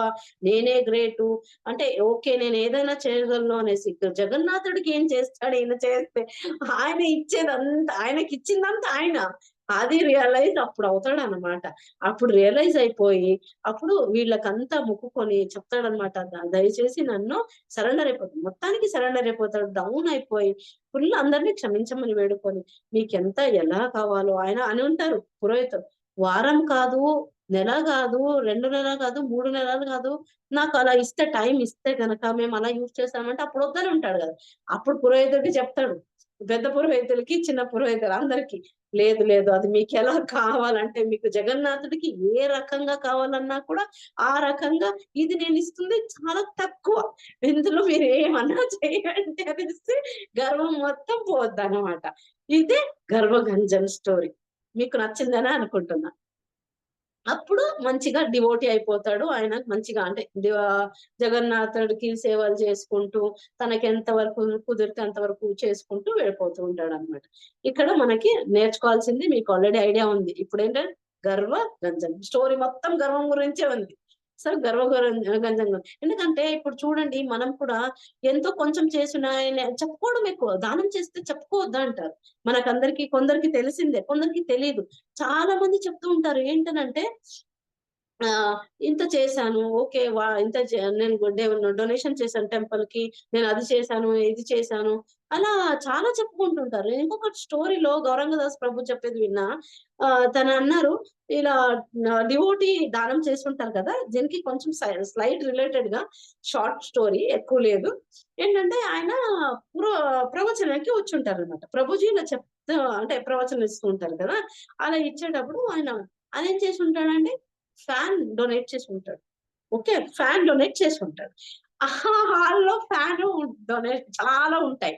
నేనే గ్రేటు, అంటే ఓకే నేను ఏదైనా చేయగలను అనేసి. జగన్నాథుడికి ఏం చేస్తాడు ఈయన చేస్తే, ఆయన ఇచ్చేదంతా, ఆయనకి ఇచ్చిందంతా ఆయన, అది రియలైజ్ అప్పుడు అవుతాడు అనమాట. అప్పుడు రియలైజ్ అయిపోయి అప్పుడు వీళ్ళకంతా మొక్కుకొని చెప్తాడనమాట, దయచేసి నన్ను సరెండర్ అయిపోతాడు, మొత్తానికి సరెండర్ అయిపోతాడు. డౌన్ అయిపోయి ఫుల్ అందరినీ క్షమించమని వేడుకొని, మీకెంత ఎలా కావాలో ఆయన అని ఉంటారు పురోహితుడు. వారం కాదు, నెల కాదు, 2 నెలలు కాదు, 3 నెలలు కాదు, నాకు అలా ఇస్తే, టైం ఇస్తే గనక మేము అలా యూజ్ చేస్తామంటే అప్పుడు వద్దని ఉంటాడు కదా. అప్పుడు పురోహితుడికి చెప్తాడు, పెద్ద పురోహితులకి, చిన్న పురోహితులు అందరికి, లేదు లేదు, అది మీకు ఎలా కావాలంటే, మీకు జగన్నాథుడికి ఏ రకంగా కావాలన్నా కూడా ఆ రకంగా, ఇది నేను ఇస్తుంది చాలా తక్కువ, ఇందులో మీరు ఏమన్నా చేయండి అనేసి గర్వం మొత్తం పోద్ది అనమాట. ఇదే గర్వగంజన్ స్టోరీ. మీకు నచ్చిందని అనుకుంటున్నా. అప్పుడు మంచిగా డివోటీ అయిపోతాడు ఆయన, మంచిగా అంటే జగన్నాథుడికి సేవలు చేసుకుంటూ తనకి ఎంత వరకు కుదిరితే అంతవరకు చేసుకుంటూ వెళ్ళిపోతూ ఉంటాడు అనమాట. ఇక్కడ మనకి నేర్చుకోవాల్సింది మీకు ఆల్రెడీ ఐడియా ఉంది. ఇప్పుడు ఏంటంటే గర్వ గంజం స్టోరీ మొత్తం గర్వం గురించే ఉంది. సో గంజం ఎందుకంటే ఇప్పుడు చూడండి, మనం కూడా ఎంతో కొంచెం చేసిన చెప్పుకోవడం ఎక్కువ, దానం చేస్తే చెప్పుకోవద్దా అంటారు. మనకందరికి కొందరికి తెలిసిందే, కొందరికి తెలియదు. చాలా మంది చెప్తూ ఉంటారు ఏంటనంటే, ఇంత చేశాను, ఓకే, ఇంత నేను డొనేషన్ చేశాను టెంపుల్ కి, నేను అది చేశాను, ఇది చేశాను, అలా చాలా చెప్పుకుంటుంటారు. ఇంకొక స్టోరీలో గౌరంగదాస్ ప్రభు చెప్పేది విన్నా. తను అన్నారు, ఇలా డివోటీ దానం చేస్తుంటారు కదా, దీనికి కొంచెం స్లైడ్ రిలేటెడ్ గా షార్ట్ స్టోరీ, ఎక్కువ లేదు. ఏంటంటే ఆయన ప్రవచనానికి వచ్చి ఉంటారు అనమాట. ప్రభుజీ ఇలా చెప్తూ అంటే ప్రవచనం ఇస్తూ ఉంటారు కదా, అలా ఇచ్చేటప్పుడు ఆయన ఏం చేసి ఉంటాడంటే ఫ్యాన్ డొనేట్ చేసి ఉంటాడు. ఓకే, ఫ్యాన్ డొనేట్ చేసి ఉంటాడు. ఆ హాల్లో ఫ్యాన్ డొనేట్ చాలా ఉంటాయి.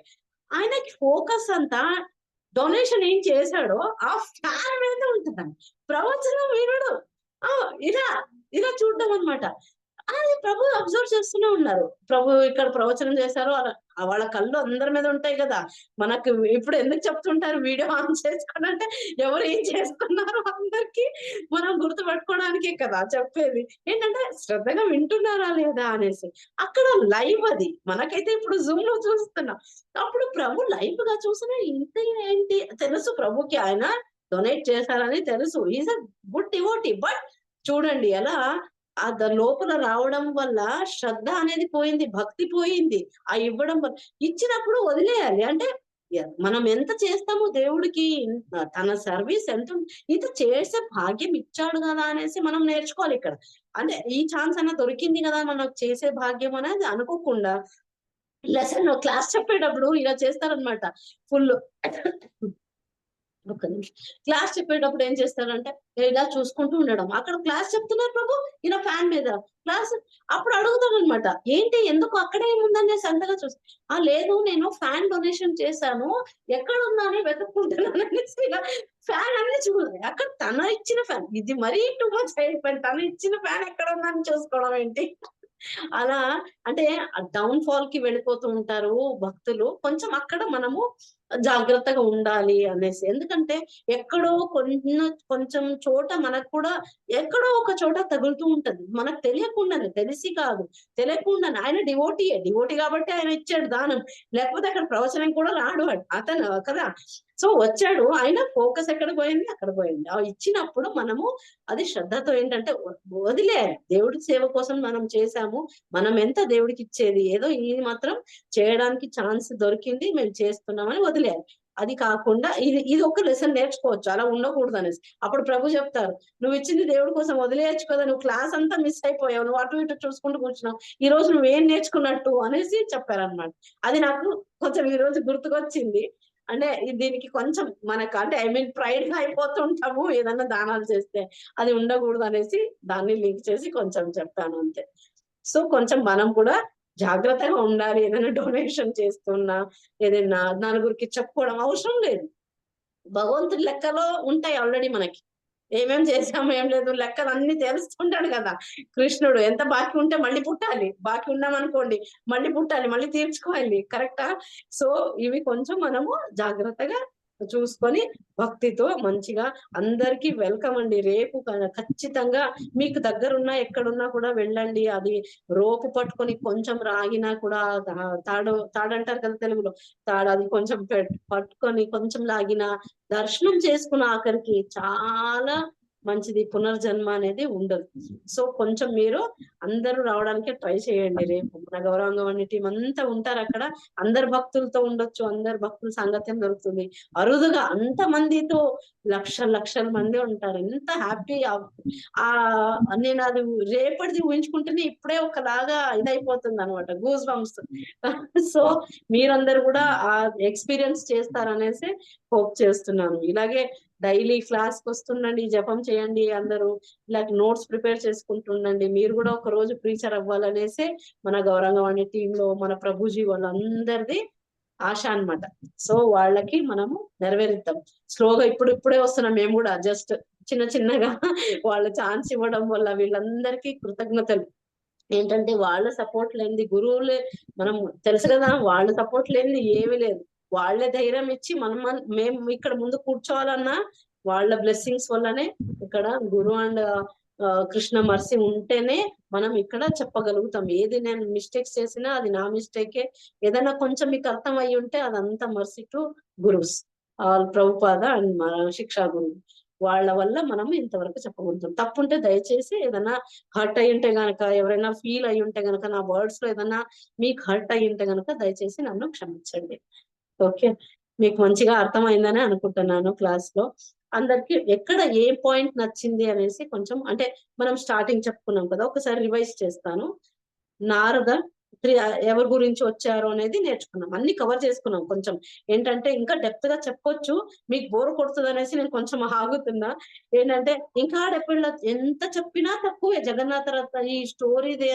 ఆయనకి ఫోకస్ అంతా డొనేషన్ ఏం చేశాడో ఆ ఫ్యాన్ మీద ఉంటుందండి. ప్రవచనం వినడు, ఇలా ఇలా చూడడం అనమాట. అది ప్రభు అబ్జర్వ్ చేస్తూనే ఉన్నారు. ప్రభు ఇక్కడ ప్రవచనం చేశారు, వాళ్ళ కళ్ళు అందరి మీద ఉంటాయి కదా. మనకు ఇప్పుడు ఎందుకు చెప్తుంటారు వీడియో ఆన్ చేసుకుని అంటే, ఎవరు ఏం చేసుకున్నారు అందరికి మనం గుర్తుపెట్టుకోవడానికే కదా చెప్పేది. ఏంటంటే శ్రద్ధగా వింటున్నారా లేదా అనేసి. అక్కడ లైవ్ అది, మనకైతే ఇప్పుడు జూమ్ లో చూస్తున్నాం. అప్పుడు ప్రభు లైవ్ గా చూసిన ఇంత ఏంటి తెలుసు ప్రభుకి, ఆయన డొనేట్ చేశారని తెలుసు. Is a good devotee. But చూడండి ఎలా లోపల రావడం వల్ల శ్రద్ధ అనేది పోయింది, భక్తి పోయింది. ఆ ఇవ్వడం వల్ల, ఇచ్చినప్పుడు వదిలేయాలి. అంటే మనం ఎంత చేస్తామో దేవుడికి, తన సర్వీస్ ఎంత ఇంత చేసే భాగ్యం ఇచ్చాడు కదా అనేసి మనం నేర్చుకోవాలి ఇక్కడ. అంటే ఈ ఛాన్స్ అన్న దొరికింది కదా మనకు చేసే భాగ్యం అనేది అనుకోకుండా, లెసన్ క్లాస్ చెప్పేటప్పుడు ఇలా చేస్తారనమాట. ఫుల్ ఒక్క నిమిషం. క్లాస్ చెప్పేటప్పుడు ఏం చేస్తారంటే ఇలా చూసుకుంటూ ఉండడం. అక్కడ క్లాస్ చెప్తున్నారు ప్రభు, ఇలా ఫ్యాన్ మీద క్లాస్. అప్పుడు అడుగుతాడు అనమాట, ఏంటి ఎందుకు అక్కడే ఏముందనేసి అంతగా చూస్తా. లేదు, నేను ఫ్యాన్ డొనేషన్ చేశాను, ఎక్కడ ఉందా అని వెతుక్కుంటున్నాను అనేసి ఇలా ఫ్యాన్ అన్ని చూడాలి. అక్కడ తన ఇచ్చిన ఫ్యాన్, ఇది మరీ టూ మచ్ అయిపోయింది. తను ఇచ్చిన ఫ్యాన్ ఎక్కడ ఉందని చూసుకోవడం ఏంటి అలా. అంటే డౌన్ ఫాల్ కి వెళ్ళిపోతూ ఉంటారు భక్తులు. కొంచెం అక్కడ మనము జాగ్రత్తగా ఉండాలి అనేసి. ఎందుకంటే ఎక్కడో కొంచెం చోట మనకు కూడా ఎక్కడో ఒక చోట తగులుతూ ఉంటది, మనకు తెలియకుండానే, తెలిసి కాదు తెలియకుండానే. ఆయన డివోటీ కాబట్టి ఆయన ఇచ్చాడు దానం, లేకపోతే అక్కడ ప్రవచనం కూడా రాడు అతను కదా. సో వచ్చాడు, ఆయన ఫోకస్ ఎక్కడ పోయింది, అక్కడ పోయింది. ఇచ్చినప్పుడు మనము అది శ్రద్ధతో ఏంటంటే వదిలేయాలి. దేవుడి సేవ కోసం మనం చేశాము, మనం ఎంత దేవుడికి ఇచ్చేది, ఏదో ఇది మాత్రం చేయడానికి ఛాన్స్ దొరికింది, మేము చేస్తున్నామని వదిలేయాలి. అది కాకుండా ఇది ఒక లెసన్ నేర్చుకోవచ్చు, అలా ఉండకూడదు అనేసి. అప్పుడు ప్రభు చెప్తారు, నువ్వు ఇచ్చింది దేవుడి కోసం వదిలేయచ్చు కదా, నువ్వు క్లాస్ అంతా మిస్ అయిపోయావు, నువ్వు అటు ఇటు చూసుకుంటూ కూర్చున్నావు, ఈ రోజు నువ్వేం నేర్చుకున్నట్టు అనేసి చెప్పారనమాట. అది నాకు కొంచెం ఈ రోజు గుర్తుకొచ్చింది. అంటే దీనికి కొంచెం మనకు అంటే ప్రైడ్ గా అయిపోతుంటాము ఏదన్నా దానాలు చేస్తే, అది ఉండకూడదు అనేసి దాన్ని లింక్ చేసి కొంచెం చెప్తాను అంతే. సో కొంచెం మనం కూడా జాగ్రత్తగా ఉండాలి. ఏదైనా డొనేషన్ చేస్తున్నా, ఏదైనా నలుగురికి చెప్పుకోవడం అవసరం లేదు. భగవంతుడి లెక్కలో ఉంటాయి ఆల్రెడీ మనకి, ఏమేం చేసాము ఏం లేదు లెక్కలు అన్ని తెలుస్తుంటాడు కదా కృష్ణుడు. ఎంత బాకీ ఉంటే మళ్ళీ పుట్టాలి, బాకీ ఉన్నామనుకోండి మళ్ళీ పుట్టాలి, మళ్ళీ తీర్చుకోవాలి, కరెక్టా? సో ఇవి కొంచెం మనము జాగ్రత్తగా చూసుకొని భక్తితో మంచిగా అందరికీ వెల్కమ్ అండి. రేపు ఖచ్చితంగా మీకు దగ్గరున్నా ఎక్కడున్నా కూడా వెళ్ళండి. అది రోపు పట్టుకొని కొంచెం రాగినా కూడా, తాడంటారు కదా తెలుగులో, అది కొంచెం పట్టుకొని కొంచెం లాగిన దర్శనం చేసుకున్న ఆఖరికి చాలా మంచిది, పునర్జన్మ అనేది ఉండదు. సో కొంచెం మీరు అందరూ రావడానికి ట్రై చేయండి. రేపు మన గౌరవంగా టీం అంతా ఉంటారు అక్కడ. అందరు భక్తులతో ఉండొచ్చు, అందరు భక్తుల సాంగత్యం దొరుకుతుంది. అరుదుగా అంత మందితో లక్షల మంది ఉంటారు. ఎంత హ్యాపీ. నేను అది రేపటిది ఊహించుకుంటేనే ఇప్పుడే ఒకలాగా ఇదైపోతుంది అనమాట, గూస్ బంప్స్. సో మీరందరూ కూడా ఆ ఎక్స్పీరియన్స్ చేస్తారనేసి హోప్ చేస్తున్నాను. ఇలాగే డైలీ క్లాస్ కి వస్తుండండి, జపం చేయండి, అందరూ ఇలాంటి నోట్స్ ప్రిపేర్ చేసుకుంటుండండి. మీరు కూడా ఒక రోజు ప్రీచర్ అవ్వాలనేసి మన గౌరంగవాణి టీంలో మన ప్రభుజీ వాళ్ళందరిది ఆశ అన్నమాట. సో వాళ్ళకి మనము నెరవేరుద్దాం. స్లోగా ఇప్పుడే వస్తున్నాం మేము కూడా, జస్ట్ చిన్నగా వాళ్ళ ఛాన్స్ ఇవ్వడం వల్ల వీళ్ళందరికీ కృతజ్ఞతలు. ఏంటంటే వాళ్ళ సపోర్ట్ లేనిది గురువులే, మనం తెలుసు కదా, వాళ్ళ సపోర్ట్ లేనిది ఏమీ లేదు. వాళ్ళే ధైర్యం ఇచ్చి మేము ఇక్కడ ముందు కూర్చోవాలన్నా వాళ్ళ బ్లెస్సింగ్స్ వల్లనే. ఇక్కడ గురు అండ్ కృష్ణ మర్సి ఉంటేనే మనం ఇక్కడ చెప్పగలుగుతాం. ఏది నేను మిస్టేక్స్ చేసినా అది నా మిస్టేకే. ఏదైనా కొంచెం మీకు అర్థం అయ్యి ఉంటే అదంతా మర్సి టు గురుస్, ప్రభుపాద అండ్ మన శిక్షా గురువు వాళ్ళ వల్ల మనం ఇంతవరకు చెప్పగలుగుతాం. తప్పుంటే దయచేసి, ఏదైనా హర్ట్ అయి ఉంటే గనక, ఎవరైనా ఫీల్ అయి ఉంటే గనక, నా వర్డ్స్ లో ఏదైనా మీకు హర్ట్ అయి ఉంటే గనక దయచేసి నన్ను క్షమించండి. ఓకే, మీకు మంచిగా అర్థమైందని అనుకుంటున్నాను. క్లాస్ లో అందరికి ఎక్కడ ఏ పాయింట్ నచ్చింది అనేసి కొంచెం, అంటే మనం స్టార్టింగ్ చెప్పుకున్నాం కదా, ఒకసారి రివైజ్ చేస్తాను. నారద ఎవరి గురించి వచ్చారు అనేది నేర్చుకున్నాం, అన్ని కవర్ చేసుకున్నాం. కొంచెం ఏంటంటే ఇంకా డెప్త్ గా చెప్పొచ్చు, మీకు బోర్ కొడుతుంది అనేసి నేను కొంచెం ఆగుతున్నా. ఏంటంటే ఇంకా డెప్త్ ఎంత చెప్పినా తక్కువే. జగన్నాథ రథ ఈ స్టోరీది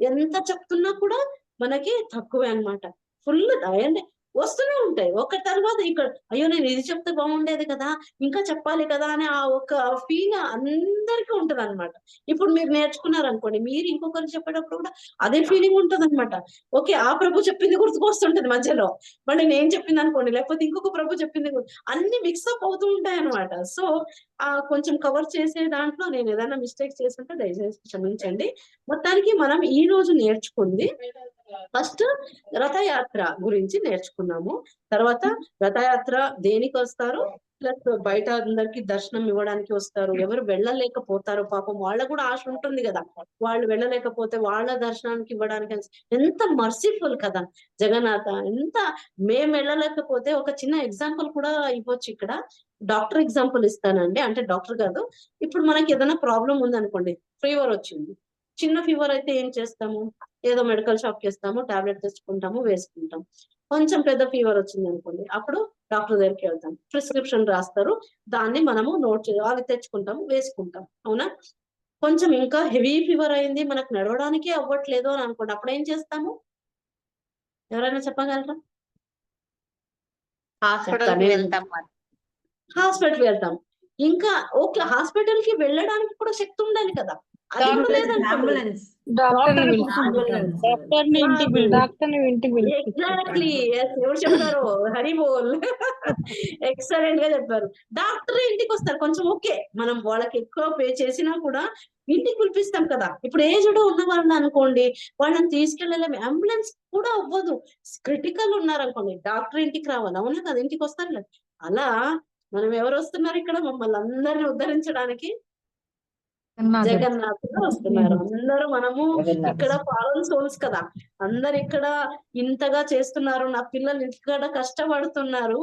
ఎంత చెప్తున్నా కూడా మనకి తక్కువే అన్నమాట. ఫుల్ అంటే వస్తూనే ఉంటాయి ఒక తర్వాత ఇక్కడ, అయ్యో నేను ఇది చెప్తే బాగుండేది కదా, ఇంకా చెప్పాలి కదా అని ఆ ఒక ఫీల్ అందరికీ ఉంటది అనమాట. ఇప్పుడు మీరు నేర్చుకున్నారు అనుకోండి, మీరు ఇంకొకరికి చెప్పేటప్పుడు కూడా అదే ఫీలింగ్ ఉంటది అనమాట. ఓకే, ఆ ప్రభు చెప్పింది గుర్తుకొస్తుంటది మధ్యలో, మళ్ళీ నేను చెప్పింది అనుకోండి, లేకపోతే ఇంకొక ప్రభు చెప్పింది, అన్ని మిక్సప్ అవుతూ ఉంటాయి అనమాట. సో కొంచెం కవర్ చేసే దాంట్లో నేను ఏదైనా మిస్టేక్ చేస్తుంటే దయచేసి క్షమించండి. మొత్తానికి మనం ఈ రోజు నేర్చుకుంది ఫస్ట్ రథయాత్ర గురించి నేర్చుకున్నాము. తర్వాత రథయాత్ర దేనికి వస్తారు, ప్లస్ బయట అందరికి దర్శనం ఇవ్వడానికి వస్తారు. ఎవరు వెళ్ళలేకపోతారు పాపం, వాళ్ళ కూడా ఆశ ఉంటుంది కదా, వాళ్ళు వెళ్ళలేకపోతే వాళ్ళ దర్శనానికి ఇవ్వడానికి. ఎంత మర్సిఫుల్ కదా జగన్నాథ. మేము వెళ్ళలేకపోతే ఒక చిన్న ఎగ్జాంపుల్ కూడా ఇవ్వచ్చు ఇక్కడ. డాక్టర్ ఎగ్జాంపుల్ ఇస్తానండి. అంటే డాక్టర్ కాదు, ఇప్పుడు మనకి ఏదైనా ప్రాబ్లం ఉందనుకోండి, ఫీవర్ వచ్చింది. చిన్న ఫీవర్ అయితే ఏం చేస్తాము, ఏదో మెడికల్ షాప్ కి ఇస్తాము, టాబ్లెట్ తెచ్చుకుంటాము, వేసుకుంటాం. కొంచెం పెద్ద ఫీవర్ వచ్చింది అనుకోండి, అప్పుడు డాక్టర్ దగ్గరికి వెళ్తాం, ప్రిస్క్రిప్షన్ రాస్తారు, దాన్ని మనము నోట్ అవి తెచ్చుకుంటాము, వేసుకుంటాం. అవునా? కొంచెం ఇంకా హెవీ ఫీవర్ అయింది, మనకు నడవడానికి అవ్వట్లేదు అని అనుకోండి, అప్పుడు ఏం చేస్తాము? ఎవరైనా చెప్పగలరా? హాస్పిటల్కి వెళ్తాం. ఇంకా ఓకే, హాస్పిటల్ కి వెళ్ళడానికి కూడా శక్తి ఉండాలి కదా, అది కూడా లేదనుకోండి. ఎగ్జాక్ట్లీ, ఎవరు చెప్తారు? హరి బోల్, ఎక్సలెంట్ గా చెప్పారు. డాక్టర్ ఇంటికి వస్తారు. కొంచెం ఓకే, మనం వాళ్ళకి ఎక్కువ పే చేసినా కూడా ఇంటికి పిలిపిస్తాం కదా. ఇప్పుడు ఏజ్డ్ ఉన్న వాళ్ళని అనుకోండి, వాళ్ళని తీసుకెళ్ళలేము, అంబులెన్స్ కూడా అవ్వదు. క్రిటికల్ ఉన్నారనుకోండి, డాక్టర్ ఇంటికి రావాలి. అవునా కదా, ఇంటికి వస్తారు. అలా మనం ఎవరు వస్తున్నారు ఇక్కడ మమ్మల్ని అందరిని ఉద్ధరించడానికి? జగన్నాథుడు వస్తున్నారు. అందరూ మనము ఇక్కడ ఫారెన్ సోల్స్ కదా, అందరు ఇక్కడ ఇంతగా చేస్తున్నారు, నా పిల్లలు ఇక్కడ కష్టపడుతున్నారు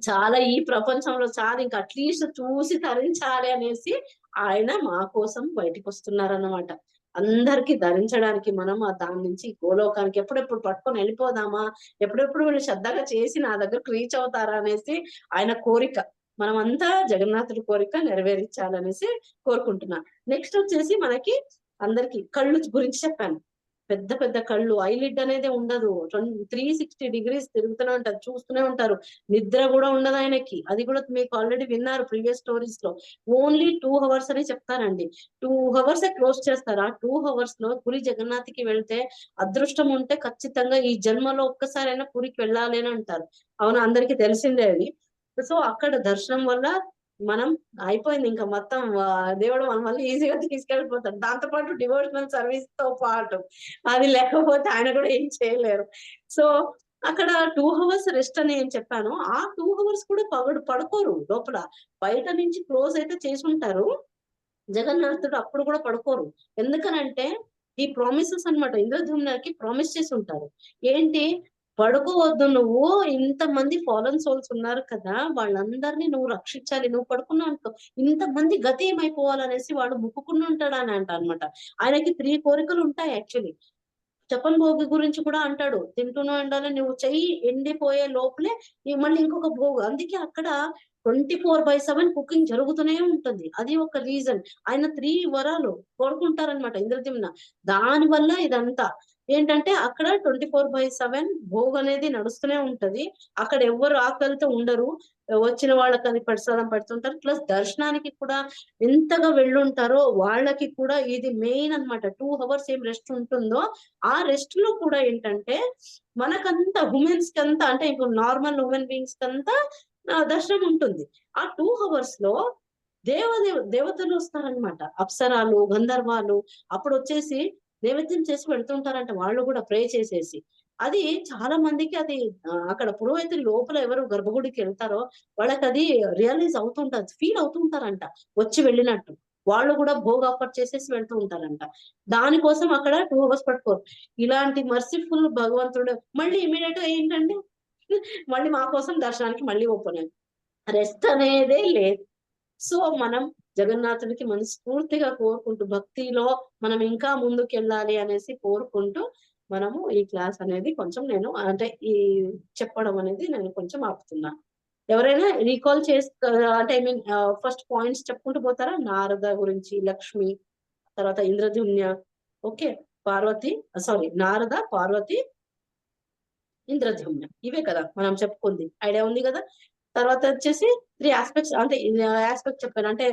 చాలా, ఈ ప్రపంచంలో చాలా, ఇంకా అట్లీస్ట్ చూసి తరించాలి అనేసి ఆయన మా కోసం బయటికి వస్తున్నారు అన్నమాట. అందరికి ధరించడానికి మనం దాని నుంచి గోలోకానికి ఎప్పుడెప్పుడు పట్టుకొని వెళ్ళిపోదామా, ఎప్పుడెప్పుడు వీళ్ళు శ్రద్ధగా చేసి నా దగ్గరకు రీచ్ అవుతారా అనేసి ఆయన కోరిక. మనం అంతా జగన్నాథుడి కోరిక నెరవేర్చాలనేసి కోరుకుంటున్నా. నెక్స్ట్ వచ్చేసి మనకి అందరికి కళ్ళు గురించి చెప్పాను. పెద్ద పెద్ద కళ్ళు, ఐలిడ్ అనేది ఉండదు, 360 degrees తిరుగుతూనే ఉంటారు, చూస్తూనే ఉంటారు. నిద్ర కూడా ఉండదు ఆయనకి, అది కూడా మీకు ఆల్రెడీ విన్నారు ప్రీవియస్ స్టోరీస్ లో. ఓన్లీ 2 hours అని చెప్తారండి. 2 hours క్లోజ్ చేస్తారు. ఆ 2 hours లో పురి జగన్నాథ్కి వెళ్తే అదృష్టం ఉంటే ఖచ్చితంగా ఈ జన్మలో ఒక్కసారైనా పురికి వెళ్ళాలి అని అంటారు. అవును, అందరికి తెలిసిందే అది. సో అక్కడ దర్శనం వల్ల మనం అయిపోయింది, ఇంకా మొత్తం దేవుడు మనం మళ్ళీ ఈజీగా తీసుకెళ్ళిపోతాడు. దాంతో పాటు డివోషనల్ సర్వీస్ తో పాటు, అది లేకపోతే ఆయన కూడా ఏం చేయలేరు. సో అక్కడ 2 అవర్స్ రెస్ట్ అని ఏం చెప్పాను, ఆ 2 అవర్స్ కూడా పడుకోరు లోపల. బయట నుంచి క్లోజ్ అయితే చేసి ఉంటారు జగన్నాథుడు, అప్పుడు కూడా పడుకోరు. ఎందుకనంటే ఈ ప్రామిసెస్ అన్నమాట, ఇంద్రద్యుమ్నకి ప్రామిస్ చేసి ఉంటారు. ఏంటి, పడుకోవద్దు నువ్వు, ఇంతమంది ఫాలన్ సోల్స్ ఉన్నారు కదా, వాళ్ళందరినీ నువ్వు రక్షించాలి, నువ్వు పడుకున్నావు అనుకో ఇంతమంది గతి ఏమైపోవాలనేసి వాడు ముక్కుకుని ఉంటాడు అని అనమాట. ఆయనకి 3 కోరికలు ఉంటాయి యాక్చువల్లీ. చపన్ భోగి గురించి కూడా అంటాడు, తింటూనే ఉండాలి, నువ్వు చెయ్యి ఎండిపోయే లోపలే మళ్ళీ ఇంకొక భోగు. అందుకే అక్కడ 24/7 కుకింగ్ జరుగుతూనే ఉంటుంది. అది ఒక రీజన్. ఆయన 3 వరాలు కోరుకుంటారనమాట ఇంద్రద్యుమ్న. దాని వల్ల ఇదంతా ఏంటంటే అక్కడ 24/7 భోగ్ అనేది నడుస్తూనే ఉంటది. అక్కడ ఎవ్వరు ఆకలితో ఉండరు. వచ్చిన వాళ్ళకి అది ప్రసాదం పెడుతుంటారు. ప్లస్ దర్శనానికి కూడా ఎంతగా వెళ్ళుంటారో వాళ్ళకి కూడా ఇది మెయిన్ అన్నమాట. 2 అవర్స్ ఏం రెస్ట్ ఉంటుందో ఆ రెస్ట్ లో కూడా ఏంటంటే మనకంతా ఉమెన్స్ కి అంతా, అంటే ఇప్పుడు నార్మల్ హ్యూమన్ బీయింగ్స్ కంతా దర్శనం ఉంటుంది. ఆ 2 అవర్స్ లో దేవతలు వస్తారనమాట, అప్సరాలు, గంధర్వాలు. అప్పుడు వచ్చేసి నైవేద్యం చేసి వెళ్తుంటారంట వాళ్ళు కూడా ప్రే చేసేసి. అది చాలా మందికి అది అక్కడ పురోహితులు లోపల ఎవరు గర్భగుడికి వెళ్తారో వాళ్ళకి అది రియలైజ్ అవుతుంటది, ఫీల్ అవుతుంటారంట వచ్చి వెళ్ళినట్టు. వాళ్ళు కూడా భోగ్ ఆఫర్ చేసేసి వెళ్తూ ఉంటారంట. దానికోసం అక్కడ 2 అవర్స్ పట్టుకోరు. ఇలాంటి మర్సిఫుల్ భగవంతుడు మళ్ళీ ఇమీడియట్ గా ఏంటంటే మళ్ళీ మా కోసం దర్శనానికి మళ్ళీ ఓపెన్. రెస్ట్ అనేదే లేదు. సో మనం జగన్నాథుడికి మనస్ఫూర్తిగా కోరుకుంటూ భక్తిలో మనం ఇంకా ముందుకెళ్ళాలి అనేసి కోరుకుంటూ మనము ఈ క్లాస్ అనేది కొంచెం నేను అంటే ఈ చెప్పడం అనేది నేను కొంచెం ఆపుతున్నా. ఎవరైనా రీకాల్ చేస్తా అంటే ఐ మీన్ ఫస్ట్ పాయింట్స్ చెప్పుకుంటూ పోతారా? నారద గురించి, లక్ష్మి, తర్వాత ఇంద్రద్యుమ్న, ఓకే, పార్వతి, సారీ నారద, పార్వతి, ఇంద్రద్యుమ్న, ఇవే కదా మనం చెప్పుకుంది. ఐడియా ఉంది కదా? తర్వాత వచ్చేసి 3 ఆస్పెక్ట్స్, అంటే ఆస్పెక్ట్ చెప్పాను. అంటే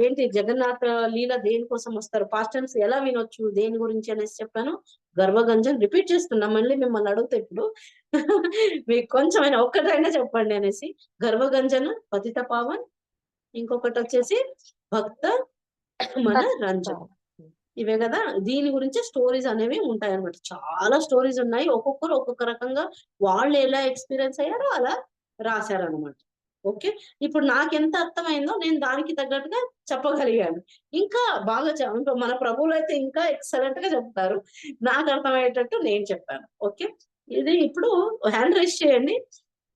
ఏంటి జగన్నాథ లీల దేనికోసం వస్తారు, పాస్ట్ టైమ్స్ ఎలా వినొచ్చు, దేని గురించి అనేసి చెప్పాను. గర్భగంజన్ రిపీట్ చేస్తున్నా, మళ్ళీ మిమ్మల్ని అడుగుతా ఇప్పుడు మీకు కొంచెమైనా ఒక్కటైనా చెప్పండి అనేసి. గర్భగంజన, పతిత పావన్, ఇంకొకటి వచ్చేసి భక్త మన రంజన్. ఇవే కదా, దీని గురించి స్టోరీస్ అనేవి ఉంటాయి అన్నమాట. చాలా స్టోరీస్ ఉన్నాయి, ఒక్కొక్కరు ఒక్కొక్క రకంగా వాళ్ళు ఎలా ఎక్స్పీరియన్స్ అయ్యారో అలా రాశారనమాట. ఓకే, ఇప్పుడు నాకెంత అర్థమైందో నేను దానికి తగ్గట్టుగా చెప్పగలిగాను. ఇంకా బాగా మన ప్రభువులు అయితే ఇంకా ఎక్సలెంట్ గా చెప్తారు, నాకు అర్థమయ్యేటట్టు నేను చెప్పాను. ఓకే, ఇది ఇప్పుడు హ్యాండ్ రైజ్ చేయండి.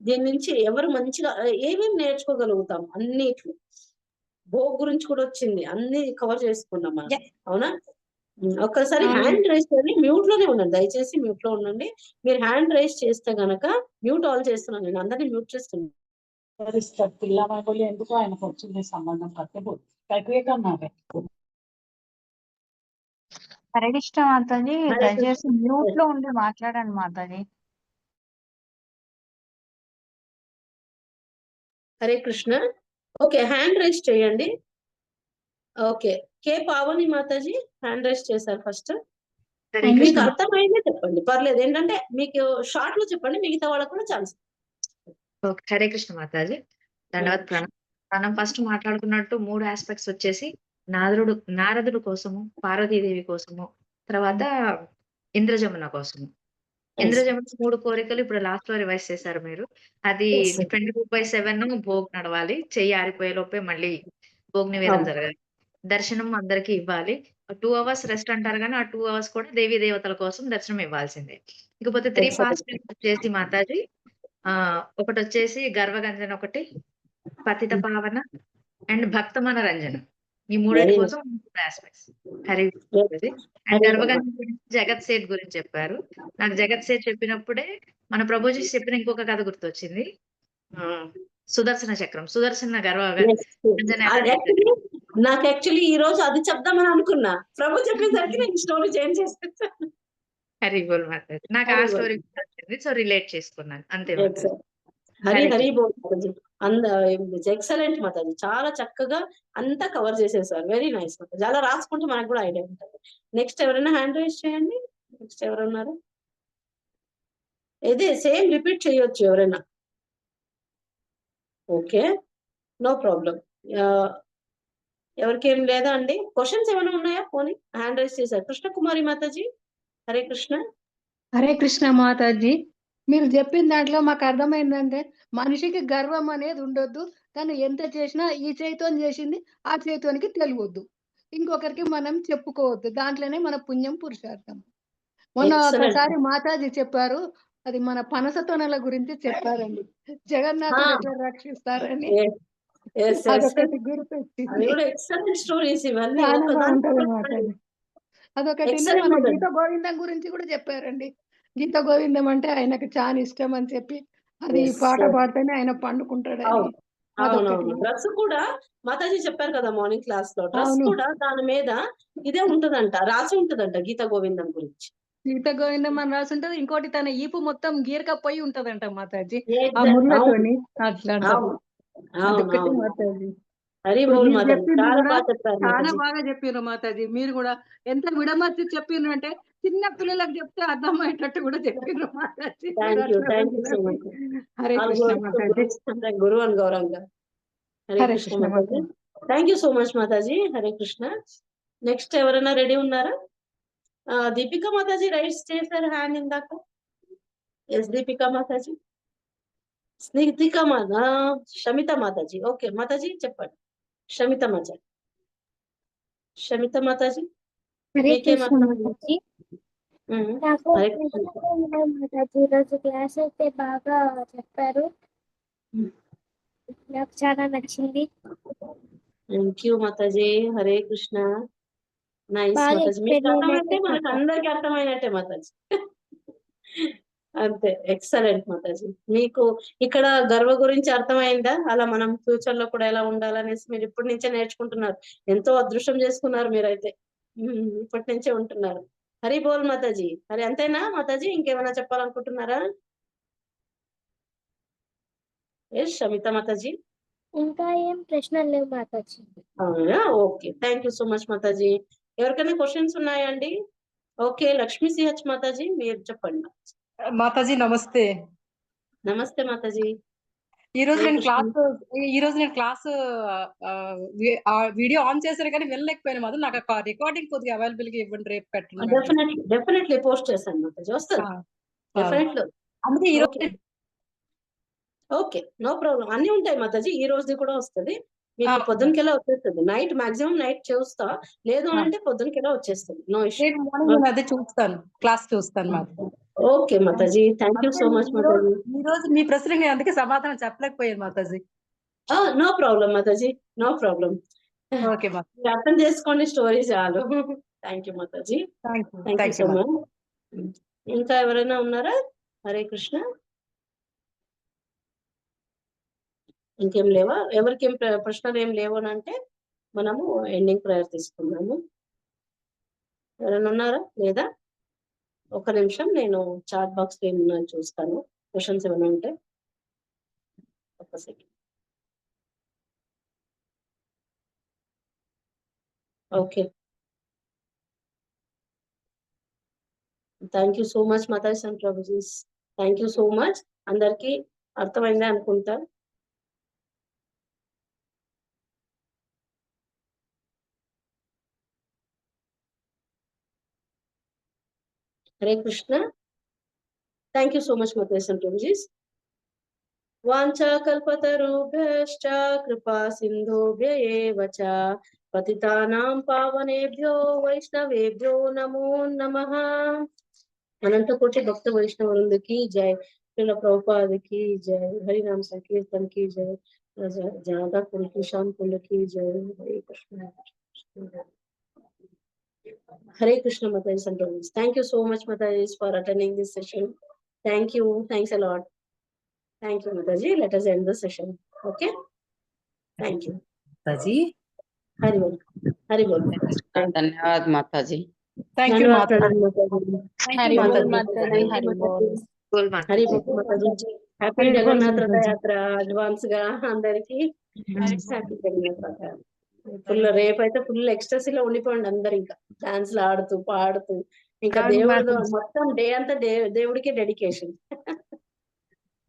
దీని నుంచి ఎవరు మంచిగా ఏమేమి నేర్చుకోగలుగుతాం అన్నిట్లు. భోగ్ గురించి కూడా వచ్చింది, అన్ని కవర్ చేసుకున్నాం మనం, అవునా? ఒక్కసారి హ్యాండ్ రైజ్ చేయండి. మ్యూట్ లోనే ఉండండి, దయచేసి మ్యూట్ లో ఉండండి. మీరు హ్యాండ్ రైజ్ చేస్తే గనక మ్యూట్ ఆల్ చేస్తున్నాను, నేను అందరినీ మ్యూట్ చేస్తున్నాను. పిల్లలు ఎందుకు ఆయనకు వచ్చింది సంబంధం కట్టబోదు హరే కృష్ణ మాతాజీ, దయచేసి మ్యూట్ లో ఉండి మాట్లాడండి Mataji. Hare Krishna. Okay, hand raise చేయండి. ఓకే, కే పావని మాతాజీ హ్యాండ్ రైజ్ చేశారు ఫస్ట్. మీకు అర్థమైందే చెప్పండి, పర్లేదు. ఏంటంటే మీకు షార్ట్ లో చెప్పండి, మిగతా వాళ్ళకు కూడా ఛాన్స్. హరే కృష్ణ మాతాజీ, దండవత్ ప్రణామం. మనం ఫస్ట్ మాట్లాడుకున్నట్టు 3 ఆస్పెక్ట్స్ వచ్చేసి నారదుడు కోసము, పార్వతీదేవి కోసము, తర్వాత ఇంద్రజమున కోసము. ఇంద్రజమున 3 కోరికలు ఇప్పుడు లాస్ట్ లో రివైజ్ చేశారు మీరు. అది 24/7 భోగ్ నడవాలి, చెయ్యి ఆరిపోయే లోపే మళ్ళీ భోగ్ నివేదన జరగాలి, దర్శనం అందరికి ఇవ్వాలి. 2 అవర్స్ రెస్ట్ అంటారు కానీ ఆ 2 అవర్స్ కూడా దేవీ దేవతల కోసం దర్శనం ఇవ్వాల్సిందే. ఇకపోతే 3 ఫాస్టింగ్ వచ్చేసి మాతాజీ, ఒకటి వచ్చేసి గర్వగంజన, ఒకటి పతిత పావన అండ్ భక్త మనరంజన. ఈ 3 కోసం ఆస్పెక్ట్స్. హరి గర్వగంజన గురించి జగత్ సేట్ గురించి చెప్పారు. నాకు జగత్ సేట్ చెప్పినప్పుడే మన ప్రభుజీ చెప్పిన ఇంకొక కథ గుర్తొచ్చింది, సుదర్శన చక్రం. సుదర్శన నాకు యాక్చువల్లీ ఈ రోజు అది చెప్దామని అనుకున్నా, ప్రభు చెప్పేసరికి నేను స్టోరీ చేంజ్ చేస్తాను. హరి బోల్ మాతాజీ, నాకు ఆ స్టోరీ గుర్తొచ్చింది, సో రిలేట్ చేసుకున్నాను అంతే. హరి హరి బోల్ మాతాజీ, ఎక్సలెంట్ మాతాజీ, చాలా చక్కగా అంతా కవర్ చేసేసారు. Very nice Mataji. అలా రాసుకుంటే మనకు కూడా ఐడియా ఉంటుంది. నెక్స్ట్ ఎవరైనా హ్యాండ్ రైజ్ చేయండి. నెక్స్ట్ ఎవరున్నారు? ఇదే సేమ్ రిపీట్ చేయొచ్చు ఎవరైనా. Okay, no problem. ఎవరికి ఏం లేదా అండి? క్వశ్చన్స్ ఏమైనా ఉన్నాయా? పోనీ హ్యాండ్ రైజ్ చేశారు. కృష్ణ కుమారి మాతాజీ, హరే కృష్ణ. హరే కృష్ణ మాతాజీ, మీరు చెప్పిన దాంట్లో మాకు అర్థమైందంటే మనిషికి గర్వం అనేది ఉండొద్దు. తను ఎంత చేసినా ఈ చేయితోని చేసింది ఆ చేయితోనికి తెలియవద్దు. ఇంకొకరికి మనం చెప్పుకోవద్దు. దాంట్లోనే మన పుణ్యం పురుషార్థం. మొన్న ఎక్సలెంట్. ఒకసారి మాతాజీ చెప్పారు. అది మన పనస తొనల గురించి చెప్పారండి. జగన్నాథుడు ఎట్లా రక్షిస్తారని. అదొకటి అవి గుర్తొచ్చింది. కూడా ఎక్సలెంట్ స్టోరీస్ ఇవన్నీ. చాలా ఒకదానికి బాగుంటది ఒకటి మాతాజీ. అదొకటి ఎక్సలెంట్ మన మాతాజీ. గీత గోవిందం గురించి కూడా చెప్పారండి. గీత గోవిందం అంటే ఆయనకు చాలా ఇష్టం అని చెప్పి అది Yes, పాట yes. పాడితేనే ఆయన పండుకుంటాడని. అవును అదొకటి. అవునవును. డ్రెస్ కూడా మాతాజీ చెప్పారు కదా మార్నింగ్ క్లాస్ లో, డ్రెస్ అవును. కూడా దాని మీద ఇదే ఉంటదంట, రాసి ఉంటదంట గీత గోవిందం గురించి. గీత గోవిందం అని రాసి ఉంటది. ఇంకోటి తన ఈపు మొత్తం గీరకపోయి ఉంటదంట మాతాజీ. ఆ Exact. ముళ్ళతోని అట్లా అంటారు. అవును అవును అదొకటి అవును. మాతాజీ. హరి ఇప్పుడు బోల్ మీరు మాతాజీ, చెప్పింది చాలా కూడా బాగా చెప్పారు చాలా మాతాజీ. బాగా చెప్పారు మాతాజీ. మీరు కూడా ఎంత విడమర్చి చెప్పిర్రు అంటే చిన్న పిల్లలకు చెప్తే అర్థమయ్యేటట్టు కూడా చెప్పిర్రు మాతాజీ. మీరు థ్యాంక్ యూ అట్లా so much. Hare all Krishna goes to Mataji. Guru and గౌరంగా. Hare Hare Krishna Krishna Mataji. Mataji. Thank you so much Mataji. Hare Krishna. Next ఎవరైనా రెడీ ఉన్నారా? దీపికా మాతాజీ రైట్స్ చేశారు హ్యాండ్ ఇందాక. ఎస్ దీపికా మాతాజీ. స్నిగ్ధిక మాతా, షమిత మాతాజీ. ఓకే మాతాజీ చెప్పండి. షమిత మాతాజీ. షమిత మాతాజీ హరే మీకేం కృష్ణ అర్థమైంది? మాతాజీ. ఉమ్. నాకు హరే కృష్ణ. మాతాజీ ఈరోజు క్లాస్ అయితే బాగా చెప్పారు. నాకు చాలా నచ్చింది. Thank you Mataji. Hare Krishna. Nice బాగా మాతాజీ. మీకు explain అర్థమైతే అయినట్టు మనకు చెప్పారు. అందరికి అర్థమైనట్టే మాతాజీ. అంతే, ఎక్సలెంట్ మాతాజీ. మీకు ఇక్కడ గర్వ గురించి అర్థమైందా? అలా మనం ఫ్యూచర్ లో కూడా ఎలా ఉండాలనేసి మీరు ఇప్పటి నుంచే నేర్చుకుంటున్నారు. ఎంతో అదృష్టం చేసుకున్నారు మీరైతే. ఇప్పటి నుంచే ఉంటున్నారు. హరి బోల్ మాతాజీ. హరి అంతేనా మాతాజీ? ఇంకేమైనా చెప్పాలనుకుంటున్నారా? ఎస్ షమిత మాతాజీ. ఇంకా ఏం ప్రశ్నలు లేవు మాతాజీ. అవునా? Okay, thank you so much Mataji. ఎవరికైనా క్వశ్చన్స్ ఉన్నాయండి? ఓకే, లక్ష్మీ సిహెచ్ మాతాజీ మీరు చెప్పండి. మాతాజీ నమస్తే. నమస్తే మాతాజీ. ఈ రోజు హరే నేను కృష్ణ. క్లాస్ వీడియో ఆన్ చేశాను కానీ వెళ్ళలేకపోయాను మాత్రం. నాకు రికార్డింగ్ కొద్దిగా అవైలబుల్ గా ఇవ్వండి, రేపు పెట్టండి. డెఫినెట్లీ పోస్ట్ చేశాను మాతాజీ, వస్తుంది డెఫినెట్లీ. అందుకే ఈ రోజు ఓకే ఓకే, నో ప్రాబ్లం. అన్ని ఉంటాయి మాతాజీ, ఈ రోజుది కూడా వస్తుంది మీకు. పొద్దునకెలా వచ్చేస్తుంది. నైట్ మాక్సిమం నైట్ చూస్తా, లేదు అంటే పొద్దునకెలా వచ్చేస్తుంది. No issue. రేపు మార్నింగ్ నేను అదే చూస్తాను, క్లాస్ చూస్తాను మాతాజీ. ఓకే మాతాజీ, థ్యాంక్ యూ సో మచ్ మాతాజీ. ఈ రోజు మీ ప్రశ్నకి నేను అందుకే సమాధానం చెప్పలేకపోయాను మాతాజీ. నో ప్రాబ్లం మాతాజీ, నో ప్రాబ్లం. ఓకే మీరు అర్థం చేసుకోండి, స్టోరీ చాలు. థ్యాంక్ యూ మాతాజీ. Thank you so much. ఇంకా ఎవరైనా ఉన్నారా? హరే కృష్ణ. ఇంకేం లేవా? ఎవరికి ఏం ప్రశ్నలు ఏం లేవు అని అంటే మనము ఎండింగ్ ప్రేయర్ తీసుకున్నాము. ఎవరైనా ఉన్నారా? లేదా? ఒక నిమిషం, నేను చాట్ బాక్స్ లో ఏమన్నా చూస్తాను, క్వశ్చన్స్ ఏమైనా ఉంటే. ఒక second. Okay, thank you so much మాతాజీ అండ్ ప్రభుజీస్. Thank you so much. అందరికి అర్థమైందే అనుకుంటా. Hare Krishna. Thank you so much మాతాజీ అండ్ ప్రభుజీస్. వాంఛా కల్పతరుభ్యశ్చ కృపా సింధుభ్య ఏవ చ పతితానాం పావనేభ్యో వైష్ణవేభ్యో నమో నమః. అనంతకోటి భక్త వైష్ణవులకి జై. శ్రీల ప్రభుపాదకి జై. హరినామ సంకీర్తన్ కి జై. జాదా కుల్ కిషాన్ కుల్ కి జై. హరే కృష్ణ. హరే కృష్ణ మాతాజీ అండ్ ప్రభుజీస్. Thank you so much Matajis for attending this session. Thank you. Thanks a lot. Thank you, Mataji. Let us end the session. Okay? Thank you. మాతాజీ. Hari Bol. Hari Bol. धन्यवाद माता जी. థ్యాంక్ యూ మాతాజీ. హరి బోల్ మాతాజీ. Hari Bol. Hari Bol Mataji. Happy Jagannath Ratha Yatra advance గా అందరికి. Happy Jagannath Ratha. Full రేపు అయితే ఫుల్ ఎక్స్ట్రాసీలో ఉండిపోండి అందరు, ఇంకా డాన్స్లు ఆడుతూ పాడుతూ, ఇంకా దేవుడు మొత్తం డే అంతా దేవుడికే డెడికేషన్.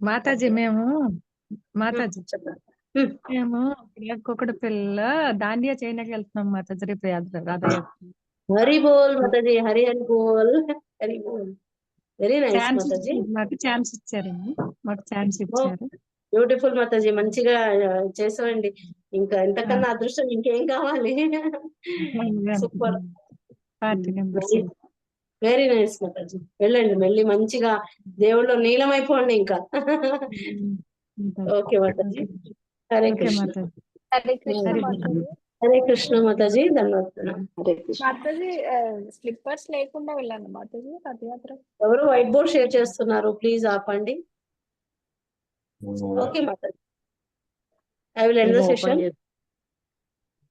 మాతాజీ మేము చెప్పండి. మేము ఒక్కొక్కటి పిల్ల దాండియా చేయడానికి వెళ్తున్నాం మాతాజీ రేపు రాధయాత్ర. హరి బోల్ మాతాజీ. Hari Hari Bol. Hari Bol. Very nice chance మాతాజీ. మాకు ఛాన్స్ ఇచ్చారండి, మాకు ఛాన్స్ ఇచ్చారు. బ్యూటిఫుల్ మాతాజీ, మంచిగా చేసామండి. ఇంకా ఎంతకన్నా అదృష్టం ఇంకేం కావాలి. Super, very nice Mataji. వెళ్ళండి మళ్ళీ మంచిగా దేవుళ్ళు నీలమైపోండి ఇంకా. ఓకే మాతాజీ, హరే కృష్ణ. హరే కృష్ణ మాతాజీ. హరే కృష్ణ మాతాజీ, ధన్యవాదాలు. హరే కృష్ణ. మాతాజీ స్లిప్పర్స్ లేకుండా వెళ్ళండి మాతాజీ రథయాత్ర. ఎవరు వైట్ బోర్డ్ షేర్ చేస్తున్నారు, ప్లీజ్ ఆపండి. Okay Mataji, I will end the session.